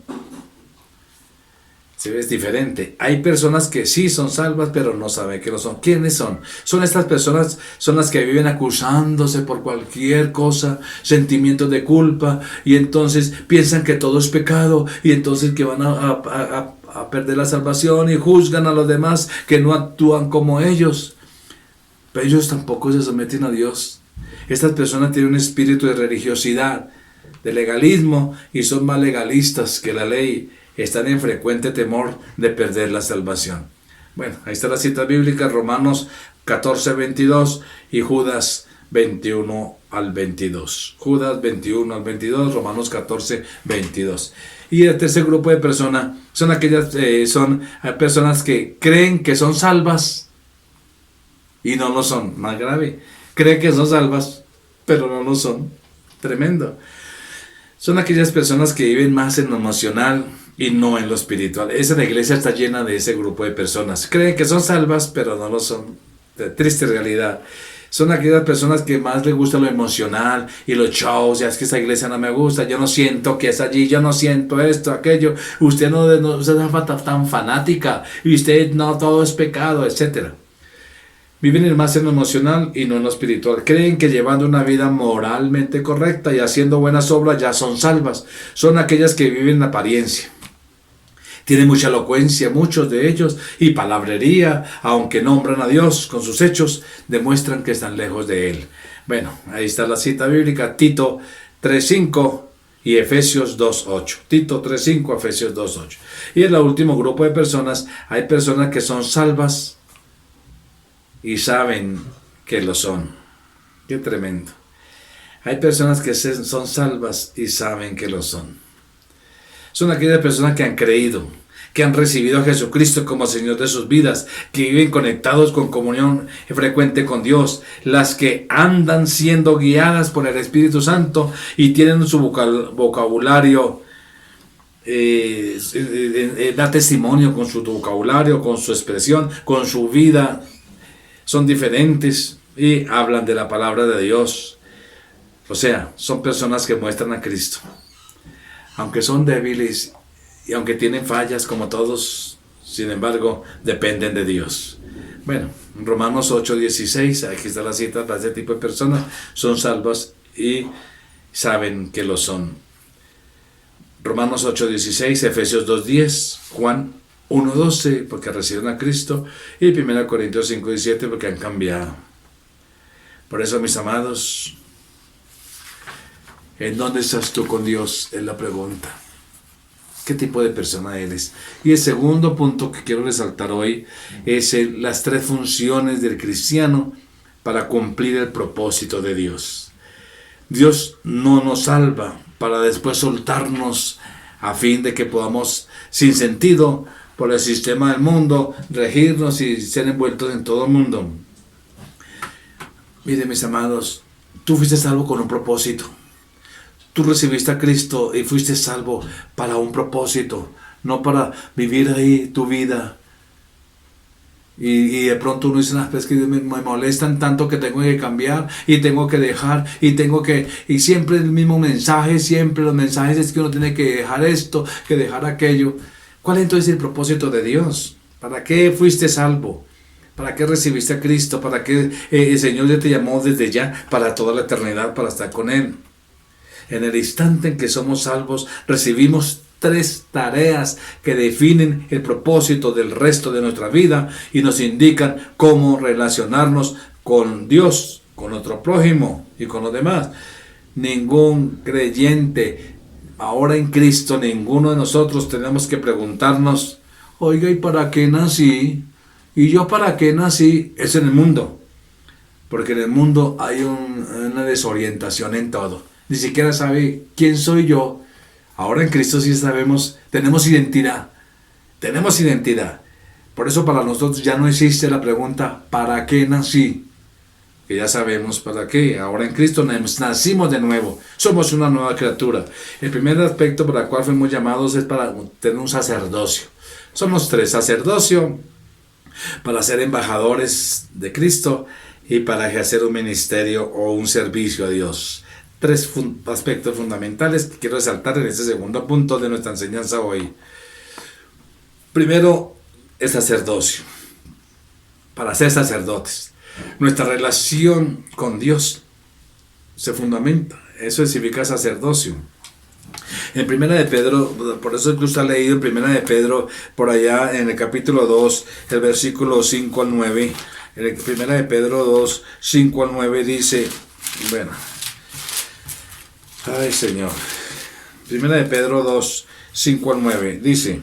¿Sí? Es diferente. Hay personas que sí son salvas, pero no saben que lo son. ¿Quiénes son? Son estas personas, son las que viven acusándose por cualquier cosa, sentimientos de culpa, y entonces piensan que todo es pecado, y entonces que van a perder la salvación, y juzgan a los demás que no actúan como ellos. Pero ellos tampoco se someten a Dios. Estas personas tienen un espíritu de religiosidad, de legalismo, y son más legalistas que la ley. Están en frecuente temor de perder la salvación. Bueno, ahí está la cita bíblica: Romanos 14, 22 y Judas 21 al 22. Judas 21 al 22, Romanos 14, 22. Y el tercer grupo de personas son aquellas personas que creen que son salvas y no lo son. Más grave, creen que son salvas, pero no lo son. Tremendo. Son aquellas personas que viven más en lo emocional y no en lo espiritual. La iglesia está llena de ese grupo de personas. Creen que son salvas, pero no lo son. Triste realidad. Son aquellas personas que más les gusta lo emocional y los shows. Ya es que esa iglesia no me gusta, yo no siento que es allí, yo no siento esto, aquello. Usted no es tan fanática, y usted no, todo es pecado, etc. Viven más en lo emocional y no en lo espiritual. Creen que llevando una vida moralmente correcta y haciendo buenas obras ya son salvas. Son aquellas que viven en apariencia. Tienen mucha elocuencia, muchos de ellos, y palabrería, aunque nombran a Dios con sus hechos, demuestran que están lejos de Él. Bueno, ahí está la cita bíblica: Tito 3:5 y Efesios 2:8. Tito 3:5, Efesios 2:8. Y en el último grupo de personas, hay personas que son salvas y saben que lo son. Qué tremendo. Hay personas que son salvas y saben que lo son. Son aquellas personas que han creído, que han recibido a Jesucristo como Señor de sus vidas, que viven conectados con comunión frecuente con Dios, las que andan siendo guiadas por el Espíritu Santo y tienen su vocabulario, da testimonio con su vocabulario, con su expresión, con su vida. Son diferentes y hablan de la palabra de Dios. O sea, son personas que muestran a Cristo. Aunque son débiles y aunque tienen fallas como todos, sin embargo, dependen de Dios. Bueno, Romanos 8:16, aquí está la cita para este tipo de personas, son salvas y saben que lo son. Romanos 8:16, Efesios 2:10, Juan 1:12, porque recibieron a Cristo, y 1 Corintios 5:17, porque han cambiado. Por eso, mis amados, ¿en dónde estás tú con Dios? Es la pregunta. ¿Qué tipo de persona eres? Y el segundo punto que quiero resaltar hoy es las 3 funciones del cristiano para cumplir el propósito de Dios. Dios no nos salva para después soltarnos a fin de que podamos, sin sentido, por el sistema del mundo, regirnos y ser envueltos en todo el mundo. Miren, mis amados, tú fuiste salvo con un propósito. Tú recibiste a Cristo y fuiste salvo para un propósito, no para vivir ahí tu vida. Y de pronto uno dice, es que me molestan tanto que tengo que cambiar y tengo que dejar y siempre el mismo mensaje, siempre los mensajes es que uno tiene que dejar esto, que dejar aquello. ¿Cuál entonces es el propósito de Dios? ¿Para qué fuiste salvo? ¿Para qué recibiste a Cristo? ¿Para qué el Señor ya te llamó desde ya para toda la eternidad, para estar con Él? En el instante en que somos salvos, recibimos 3 tareas que definen el propósito del resto de nuestra vida y nos indican cómo relacionarnos con Dios, con nuestro prójimo y con los demás. Ningún creyente, ahora en Cristo, ninguno de nosotros tenemos que preguntarnos, oiga, ¿y para qué nací? ¿Y yo para qué nací? Es en el mundo. Porque en el mundo hay una desorientación en todo. Ni siquiera sabe quién soy yo. Ahora en Cristo sí sabemos, tenemos identidad. Tenemos identidad. Por eso para nosotros ya no existe la pregunta, ¿para qué nací? Que ya sabemos para qué. Ahora en Cristo nacimos de nuevo. Somos una nueva criatura. El primer aspecto para el cual fuimos llamados es para tener un sacerdocio. Somos 3: sacerdocio, para ser embajadores de Cristo y para ejercer un ministerio o un servicio a Dios. 3 aspectos fundamentales que quiero resaltar en este segundo punto de nuestra enseñanza hoy. Primero, el sacerdocio. Para ser sacerdotes, nuestra relación con Dios se fundamenta. Eso significa sacerdocio. En Primera de Pedro, por eso que usted ha leído en Primera de Pedro, por allá en el capítulo 2, el versículo 5 al 9, en Primera de Pedro 2, 5 al 9 dice, bueno, ay Señor, Primera de Pedro 2, 5 al 9, dice,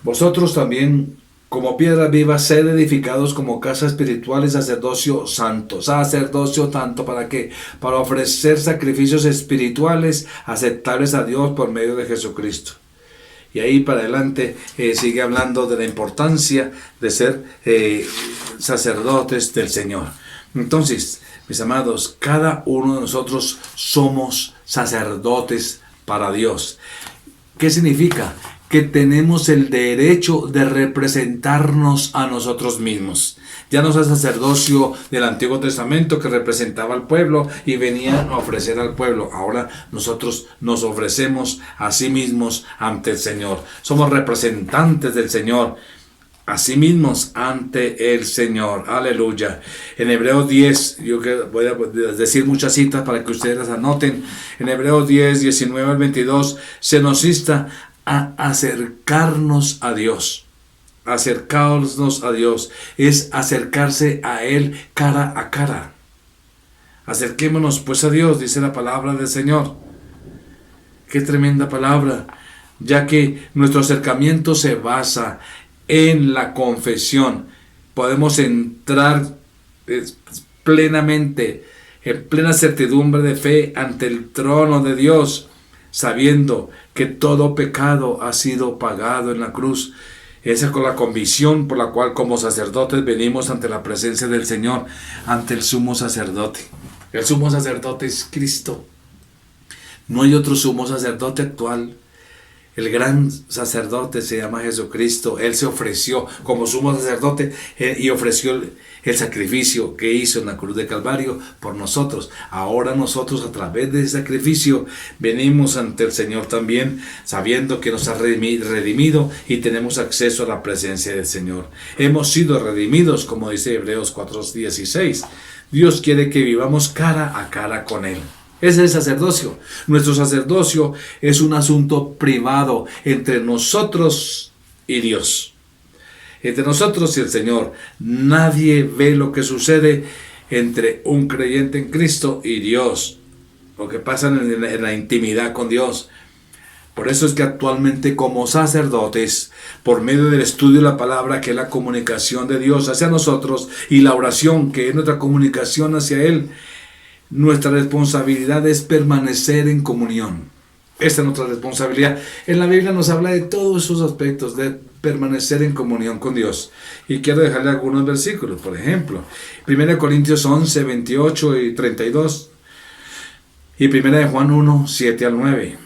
vosotros también, como piedras vivas, sed edificados como casa espiritual y sacerdocio santo. Sacerdocio tanto, ¿para qué? Para ofrecer sacrificios espirituales aceptables a Dios por medio de Jesucristo. Y ahí para adelante sigue hablando de la importancia de ser sacerdotes del Señor. Entonces, mis amados, cada uno de nosotros somos sacerdotes para Dios. ¿Qué significa? Que tenemos el derecho de representarnos a nosotros mismos. Ya no es el sacerdocio del Antiguo Testamento que representaba al pueblo y venía a ofrecer al pueblo. Ahora nosotros nos ofrecemos a sí mismos ante el Señor. Somos representantes del Señor, a sí mismos ante el Señor. Aleluya. En Hebreos 10, yo voy a decir muchas citas para que ustedes las anoten. En Hebreos 10, 19 al 22, se nos insta a acercarnos a Dios. Acercarnos a Dios es acercarse a Él cara a cara. Acerquémonos pues a Dios, dice la palabra del Señor. Qué tremenda palabra, ya que nuestro acercamiento se basa en la confesión. podemos entrar plenamente, en plena certidumbre de fe ante el trono de Dios, sabiendo que todo pecado ha sido pagado en la cruz. Esa es con la convicción por la cual como sacerdotes venimos ante la presencia del Señor, ante el sumo sacerdote. El sumo sacerdote es Cristo. No hay otro sumo sacerdote actual. El gran sacerdote se llama Jesucristo. Él se ofreció como sumo sacerdote y ofreció el sacrificio que hizo en la cruz de Calvario por nosotros. Ahora nosotros, a través de ese sacrificio, venimos ante el Señor también, sabiendo que nos ha redimido y tenemos acceso a la presencia del Señor. Hemos sido redimidos, como dice Hebreos 4:16. Dios quiere que vivamos cara a cara con Él. Ese es el sacerdocio. Nuestro sacerdocio es un asunto privado entre nosotros y Dios. Entre nosotros y el Señor. Nadie ve lo que sucede entre un creyente en Cristo y Dios. Lo que pasa en la intimidad con Dios. Por eso es que actualmente como sacerdotes, por medio del estudio de la palabra, que es la comunicación de Dios hacia nosotros, y la oración, que es nuestra comunicación hacia Él, nuestra responsabilidad es permanecer en comunión. Esta es nuestra responsabilidad. En la Biblia nos habla de todos esos aspectos de permanecer en comunión con Dios. Y quiero dejarle algunos versículos. Por ejemplo, 1 Corintios 11, 28 y 32. Y 1 Juan 1, 7 al 9.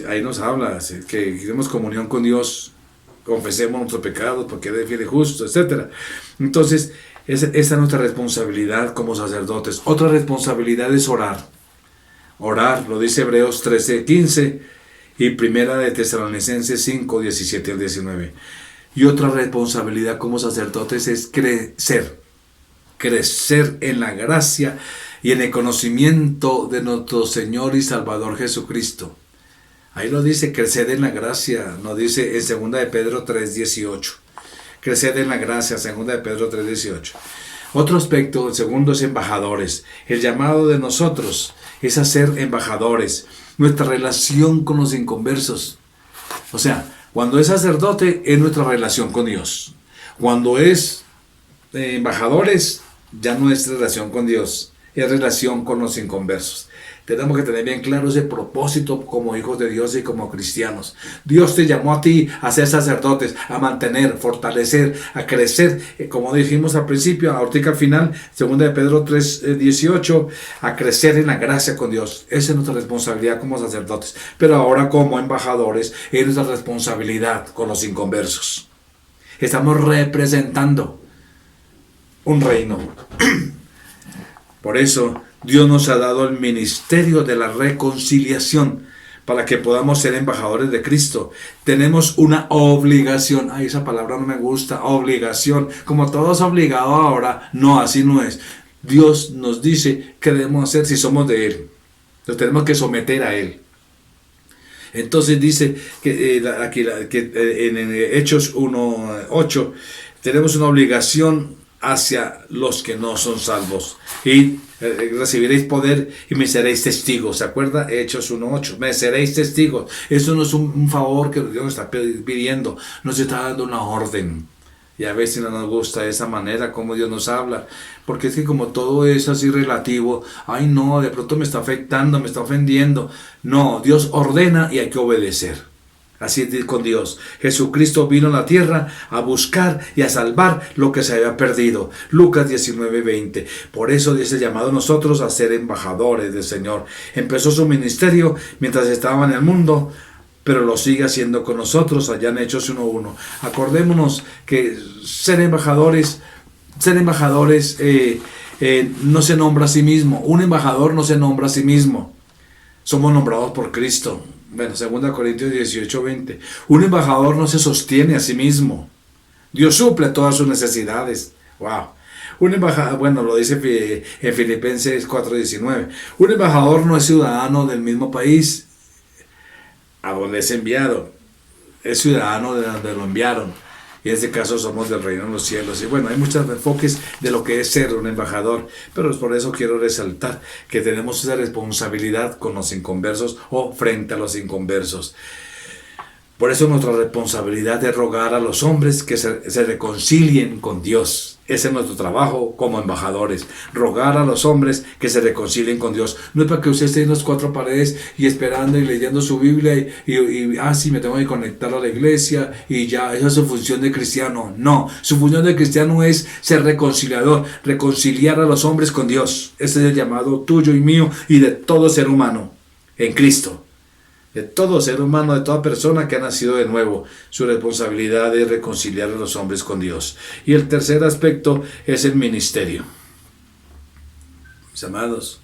Ahí nos habla que queremos comunión con Dios. Confesemos nuestros pecados porque Él es fiel y justo, etc. Entonces, esa es nuestra responsabilidad como sacerdotes. Otra responsabilidad es orar. Orar, lo dice Hebreos 13:15 y Primera de Tesalonicenses 5:17 al 19. Y otra responsabilidad como sacerdotes es crecer. Crecer en la gracia y en el conocimiento de nuestro Señor y Salvador Jesucristo. Ahí lo dice, crecer en la gracia. Nos dice en 2 de Pedro 3:18. Crecer en la gracia, 2 de Pedro 3:18. Otro aspecto, el segundo, es embajadores. El llamado de nosotros es a ser embajadores. Nuestra relación con los inconversos. O sea, cuando es sacerdote es nuestra relación con Dios. Cuando es embajadores, ya no es relación con Dios, es relación con los inconversos. Tenemos que tener bien claro ese propósito como hijos de Dios y como cristianos. Dios te llamó a ti a ser sacerdotes, a mantener, fortalecer, a crecer, como dijimos al principio, ahorita al final, 2 de Pedro 3:18, a crecer en la gracia con Dios. Esa es nuestra responsabilidad como sacerdotes. Pero ahora como embajadores es nuestra responsabilidad con los inconversos. Estamos representando un reino. Por eso Dios nos ha dado el ministerio de la reconciliación para que podamos ser embajadores de Cristo. Tenemos una obligación. Ay, esa palabra no me gusta, obligación. Como todo es obligado ahora, no, así no es. Dios nos dice qué debemos hacer si somos de Él. Nos tenemos que someter a Él. Entonces dice que en Hechos 1:8 tenemos una obligación hacia los que no son salvos. Y recibiréis poder y me seréis testigos. ¿Se acuerda? Hechos 1:8. Me seréis testigos. Eso no es un favor que Dios nos está pidiendo. Nos está dando una orden. Y a veces no nos gusta esa manera como Dios nos habla. Porque es que como todo es así relativo, ay no, de pronto me está afectando, me está ofendiendo. No, Dios ordena y hay que obedecer. Así es con Dios. Jesucristo vino a la tierra a buscar y a salvar lo que se había perdido. Lucas 19:20. Por eso dice llamado a nosotros a ser embajadores del Señor. Empezó su ministerio mientras estaba en el mundo, pero lo sigue haciendo con nosotros allá en Hechos 1:1. Acordémonos que ser embajadores no se nombra a sí mismo. Un embajador no se nombra a sí mismo. Somos nombrados por Cristo. Bueno, 2 Corintios 18:20. Un embajador no se sostiene a sí mismo. Dios suple todas sus necesidades. Wow. Un embajador, bueno, lo dice en Filipenses 4:19. Un embajador no es ciudadano del mismo país a donde es enviado. Es ciudadano de donde lo enviaron. Y en este caso somos del reino de los cielos. Y bueno, hay muchos enfoques de lo que es ser un embajador. Pero por eso quiero resaltar que tenemos esa responsabilidad con los inconversos o frente a los inconversos. Por eso nuestra responsabilidad es rogar a los hombres que se reconcilien con Dios. Ese es nuestro trabajo como embajadores, rogar a los hombres que se reconcilien con Dios. No es para que usted esté en las cuatro paredes y esperando y leyendo su Biblia sí, me tengo que conectar a la iglesia y ya, esa es su función de cristiano. No, su función de cristiano es ser reconciliador, reconciliar a los hombres con Dios. Ese es el llamado tuyo y mío y de todo ser humano en Cristo. De todo ser humano, de toda persona que ha nacido de nuevo. Su responsabilidad es reconciliar a los hombres con Dios. Y el tercer aspecto es el ministerio. Mis amados,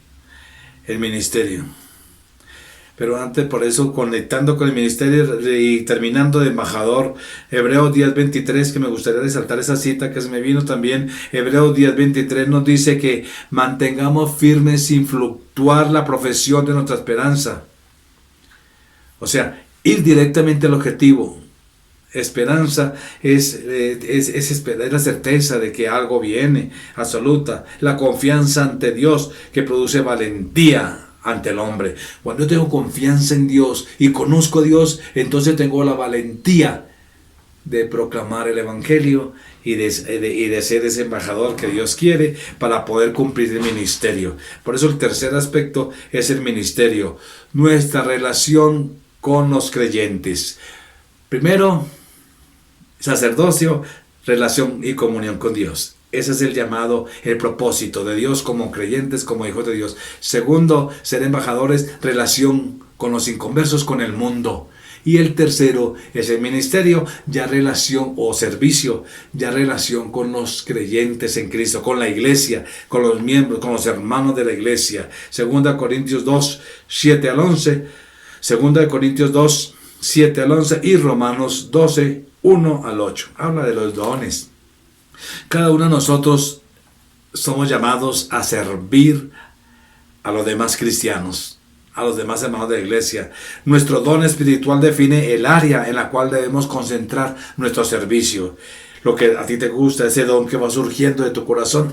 el ministerio. Pero antes, por eso, conectando con el ministerio y terminando de embajador, Hebreos 10:23, que me gustaría resaltar esa cita que se me vino también. Hebreos 10:23 nos dice que mantengamos firmes sin fluctuar la profesión de nuestra esperanza. O sea, ir directamente al objetivo. Esperanza es la certeza de que algo viene, absoluta. La confianza ante Dios que produce valentía ante el hombre. Cuando yo tengo confianza en Dios y conozco a Dios, entonces tengo la valentía de proclamar el Evangelio y de ser ese embajador que Dios quiere para poder cumplir el ministerio. Por eso el tercer aspecto es el ministerio. Nuestra relación con los creyentes. Primero, sacerdocio, relación y comunión con Dios. Ese es el llamado, el propósito de Dios como creyentes, como hijos de Dios. Segundo, ser embajadores, relación con los inconversos, con el mundo. Y el tercero es el ministerio, ya relación o servicio, ya relación con los creyentes en Cristo, con la iglesia, con los miembros, con los hermanos de la iglesia. 2 Corintios 2, 7 al 11. 2 Corintios 2, 7 al 11 y Romanos 12, 1 al 8. Habla de los dones. Cada uno de nosotros somos llamados a servir a los demás cristianos, a los demás hermanos de la iglesia. Nuestro don espiritual define el área en la cual debemos concentrar nuestro servicio. Lo que a ti te gusta, ese don que va surgiendo de tu corazón,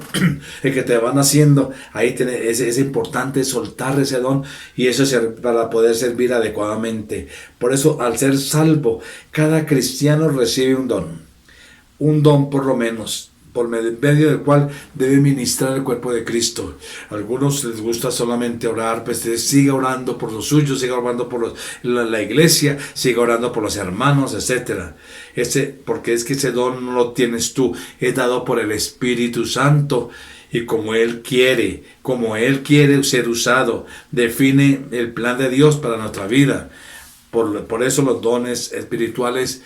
el que te van haciendo, ahí es importante soltar ese don y eso es para poder servir adecuadamente. Por eso, al ser salvo, cada cristiano recibe un don por lo menos, por medio del cual debe ministrar el cuerpo de Cristo. A algunos les gusta solamente orar, pues siga orando por los suyos, siga orando por la iglesia, siga orando por los hermanos, etc. Porque es que ese don no lo tienes tú, es dado por el Espíritu Santo. Y como Él quiere ser usado, define el plan de Dios para nuestra vida. Por eso los dones espirituales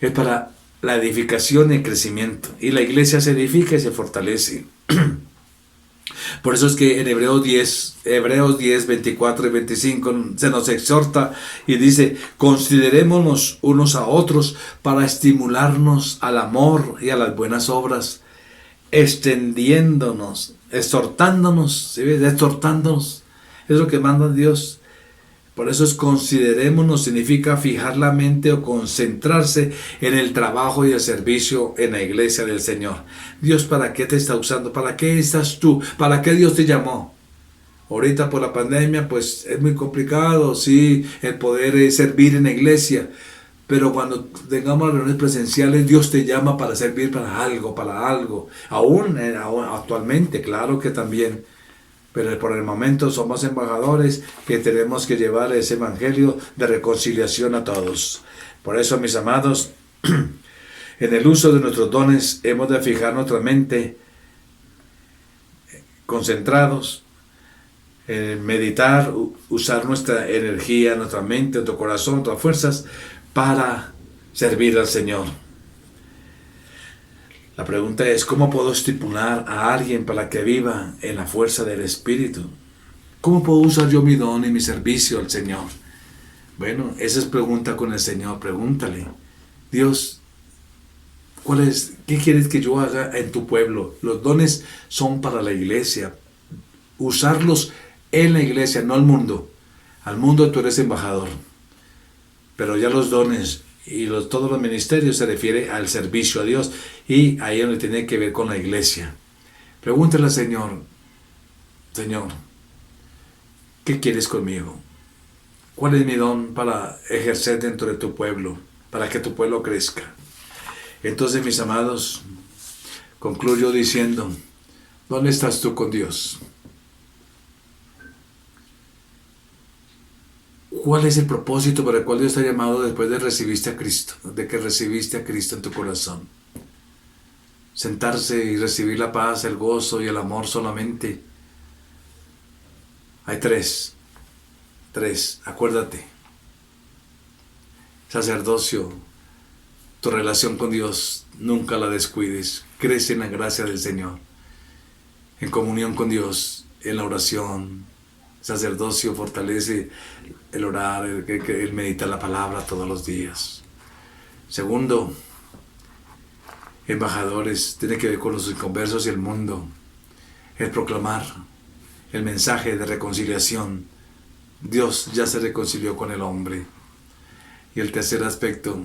es para la edificación y el crecimiento. Y la iglesia se edifica y se fortalece. Por eso es que en Hebreos 10, 24 y 25 se nos exhorta y dice: considerémonos unos a otros para estimularnos al amor y a las buenas obras, extendiéndonos, exhortándonos, ¿sí ves? Exhortándonos. Es lo que manda Dios. Por eso es considerémonos, significa fijar la mente o concentrarse en el trabajo y el servicio en la iglesia del Señor. Dios, ¿para qué te está usando? ¿Para qué estás tú? ¿Para qué Dios te llamó? Ahorita por la pandemia pues es muy complicado, sí, el poder servir en la iglesia. Pero cuando tengamos reuniones presenciales, Dios te llama para servir para algo. Aún actualmente, claro que también. Pero por el momento somos embajadores que tenemos que llevar ese evangelio de reconciliación a todos. Por eso, mis amados, en el uso de nuestros dones hemos de fijar nuestra mente concentrados, meditar, usar nuestra energía, nuestra mente, nuestro corazón, nuestras fuerzas para servir al Señor. La pregunta es: ¿cómo puedo estimular a alguien para que viva en la fuerza del Espíritu? ¿Cómo puedo usar yo mi don y mi servicio al Señor? Bueno, esa es pregunta con el Señor. Pregúntale: Dios, ¿qué quieres que yo haga en tu pueblo? Los dones son para la iglesia. Usarlos en la iglesia, no al mundo. Al mundo tú eres embajador. Pero ya los dones y todos los ministerios se refiere al servicio a Dios, y ahí es donde tiene que ver con la iglesia. Pregúntale al Señor: Señor, ¿qué quieres conmigo? ¿Cuál es mi don para ejercer dentro de tu pueblo, para que tu pueblo crezca? Entonces, mis amados, concluyo diciendo, ¿dónde estás tú con Dios? ¿Cuál es el propósito para el cual Dios te ha llamado después de recibiste a Cristo, de que recibiste a Cristo en tu corazón? Sentarse y recibir la paz, el gozo y el amor solamente. Hay tres, acuérdate. Sacerdocio, tu relación con Dios, nunca la descuides. Crece en la gracia del Señor, en comunión con Dios, en la oración. Sacerdocio fortalece el orar, el meditar la palabra todos los días. Segundo, embajadores, tiene que ver con los inconversos y el mundo. El proclamar el mensaje de reconciliación. Dios ya se reconcilió con el hombre. Y el tercer aspecto,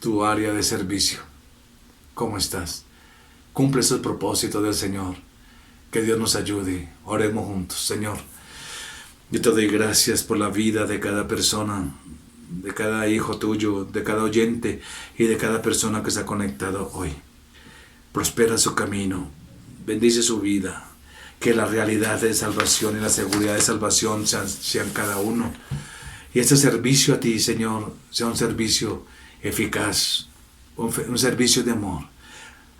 tu área de servicio. ¿Cómo estás? Cumple esos propósitos del Señor. Que Dios nos ayude. Oremos juntos. Señor, yo te doy gracias por la vida de cada persona, de cada hijo tuyo, de cada oyente y de cada persona que se ha conectado hoy. Prospera su camino, bendice su vida, que la realidad de salvación y la seguridad de salvación sean cada uno. Y este servicio a ti, Señor, sea un servicio eficaz, un servicio de amor.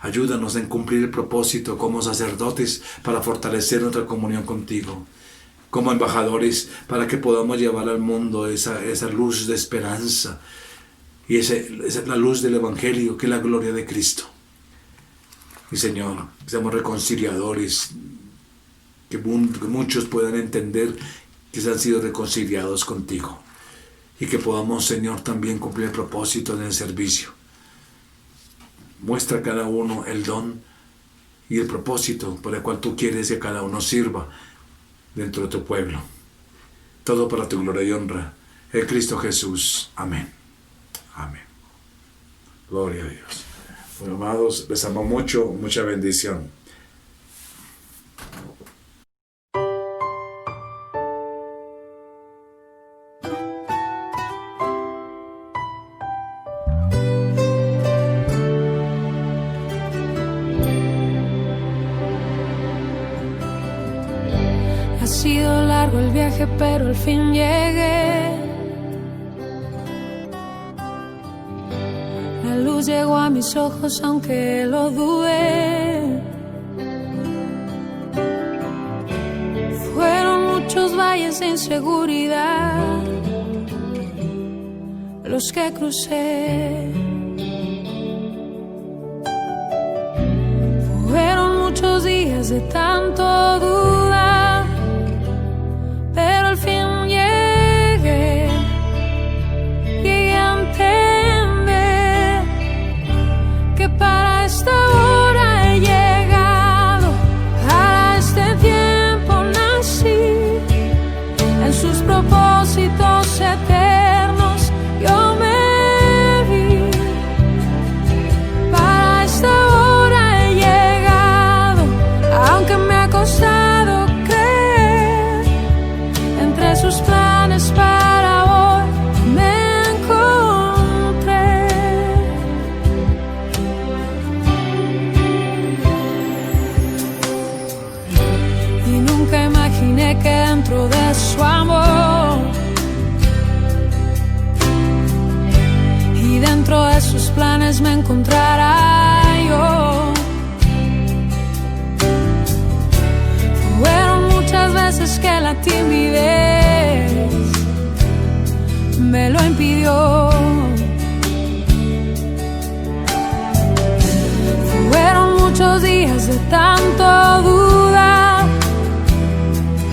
Ayúdanos en cumplir el propósito como sacerdotes para fortalecer nuestra comunión contigo. Como embajadores, para que podamos llevar al mundo esa luz de esperanza. Y esa es la luz del Evangelio, que es la gloria de Cristo. Y Señor, que seamos reconciliadores, que muchos puedan entender que se han sido reconciliados contigo. Y que podamos, Señor, también cumplir el propósito en el servicio. Muestra a cada uno el don y el propósito por el cual tú quieres que cada uno sirva dentro de tu pueblo. Todo para tu gloria y honra. En Cristo Jesús. Amén. Amén. Gloria a Dios. Bueno, amados, les amo mucho. Mucha bendición. Ha sido largo el viaje, pero al fin llegué. La luz llegó a mis ojos, aunque lo dudé. Fueron muchos valles de inseguridad los que crucé. Fueron muchos días de tanto dudar, pero al fin llegué a entender que para esta hora he llegado, para este tiempo nací, en sus propósitos eternos yo me vi. Para esta hora he llegado, aunque me ha costado creer, entre sus planes para hoy me encontré. Y nunca imaginé que dentro de su amor y dentro de sus planes me encontrara yo. Fueron muchas veces que la timidez me lo impidió. Fueron muchos días de tanto dudar,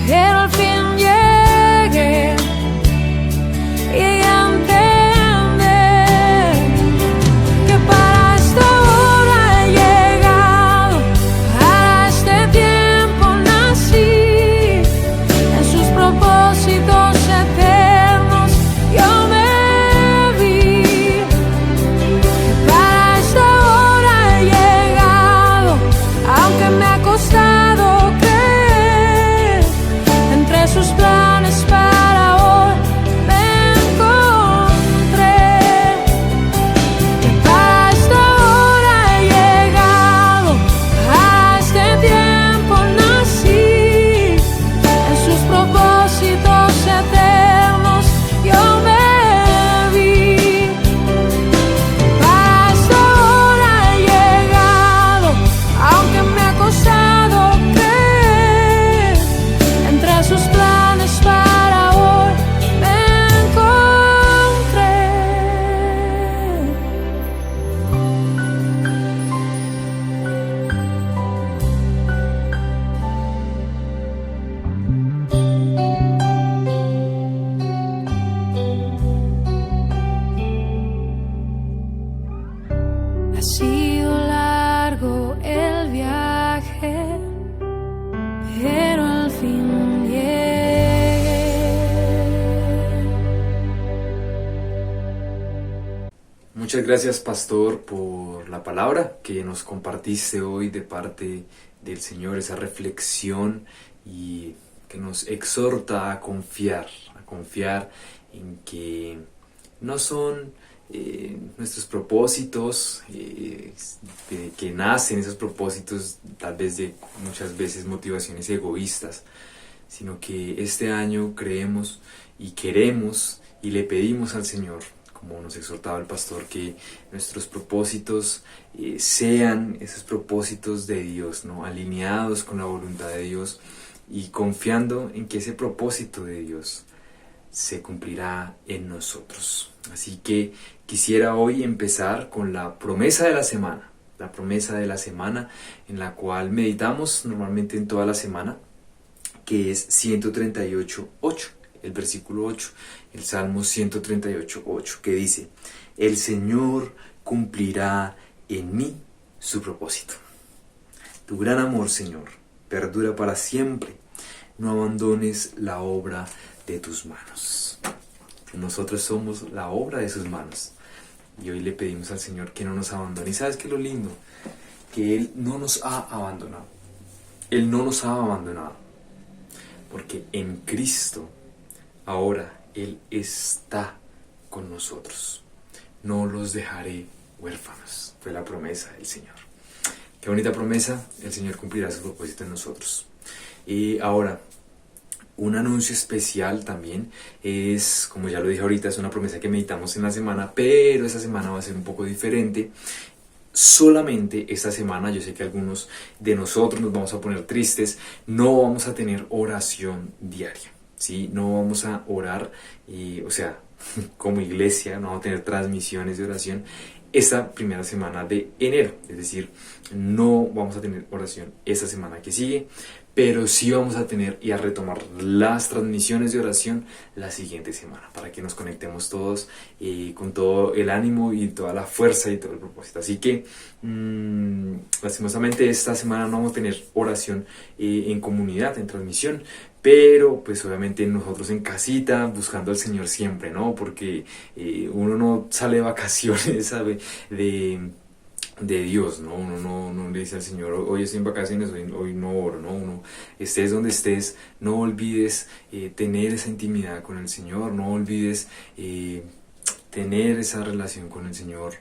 pero al fin llegué a entender que para esta hora he llegado, para este tiempo nací, en sus propósitos eternos yo me vi. Para esta hora he llegado, aunque me ha costado Muchas gracias, pastor, por la palabra que nos compartiste hoy de parte del Señor, esa reflexión y que nos exhorta a confiar en que no son nuestros propósitos, de que nacen esos propósitos tal vez de muchas veces motivaciones egoístas, sino que este año creemos y queremos y le pedimos al Señor, como nos exhortaba el pastor, que nuestros propósitos sean esos propósitos de Dios, ¿no? Alineados con la voluntad de Dios y confiando en que ese propósito de Dios se cumplirá en nosotros. Así que quisiera hoy empezar con la promesa de la semana, en la cual meditamos normalmente en toda la semana, que es 138:8, el versículo 8, el Salmo 138:8, que dice: el Señor cumplirá en mí su propósito. Tu gran amor, Señor, perdura para siempre. No abandones la obra de tus manos. Nosotros somos la obra de sus manos. Y hoy le pedimos al Señor que no nos abandone. ¿Y sabes qué es lo lindo? Que Él no nos ha abandonado. Él no nos ha abandonado. Porque en Cristo, ahora Él está con nosotros. No los dejaré huérfanos. Fue la promesa del Señor. Qué bonita promesa. El Señor cumplirá su propósito en nosotros. Y ahora, un anuncio especial también es, como ya lo dije ahorita, es una promesa que meditamos en la semana, pero esta semana va a ser un poco diferente. Solamente esta semana, yo sé que algunos de nosotros nos vamos a poner tristes, no vamos a tener oración diaria, ¿sí? No vamos a orar, como iglesia, no vamos a tener transmisiones de oración esta primera semana de enero, es decir, no vamos a tener oración esta semana que sigue, pero sí vamos a tener y a retomar las transmisiones de oración la siguiente semana, para que nos conectemos todos con todo el ánimo y toda la fuerza y todo el propósito. Así que, lastimosamente, esta semana no vamos a tener oración en comunidad, en transmisión, pero pues obviamente nosotros en casita, buscando al Señor siempre, ¿no? Porque uno no sale de vacaciones, ¿sabe? De Dios, ¿no? Uno no le dice al Señor: hoy estoy en vacaciones, hoy no oro, ¿no? Uno, estés donde estés, no olvides tener esa intimidad con el Señor, no olvides tener esa relación con el Señor,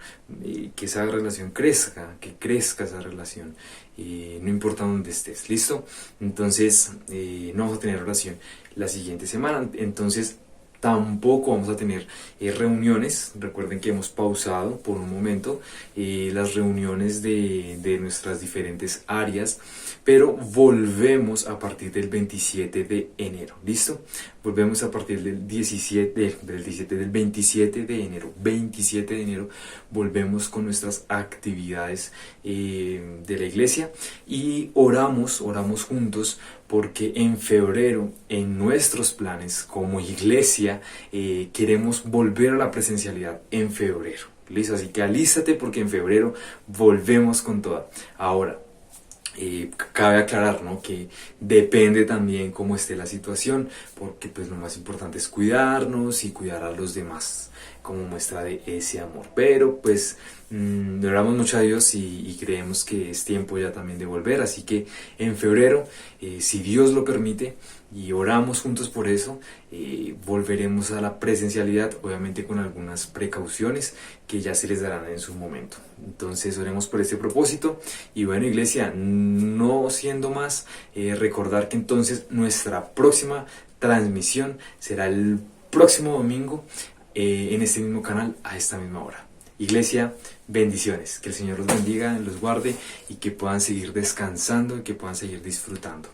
que esa relación crezca, que crezca esa relación, no importa dónde estés, ¿listo? Entonces, no vamos a tener oración la siguiente semana, entonces tampoco vamos a tener reuniones. Recuerden que hemos pausado por un momento las reuniones de nuestras diferentes áreas, pero volvemos a partir del 27 de enero, ¿listo? Volvemos a partir del 27 de enero, 27 de enero, volvemos con nuestras actividades de la iglesia y oramos juntos, porque en febrero, en nuestros planes como iglesia, queremos volver a la presencialidad en febrero, ¿listo? Así que alístate, porque en febrero volvemos con toda. Ahora, cabe aclarar, ¿no?, que depende también cómo esté la situación, porque pues lo más importante es cuidarnos y cuidar a los demás como muestra de ese amor. Pero pues le oramos mucho a Dios y creemos que es tiempo ya también de volver. Así que en febrero, si Dios lo permite, y oramos juntos por eso, volveremos a la presencialidad, obviamente con algunas precauciones que ya se les darán en su momento. Entonces oremos por este propósito. Y bueno, iglesia, no siendo más, recordar que entonces nuestra próxima transmisión será el próximo domingo, en este mismo canal, a esta misma hora. Iglesia, bendiciones, que el Señor los bendiga, los guarde y que puedan seguir descansando y que puedan seguir disfrutando.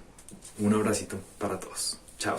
Un abracito para todos. Chao.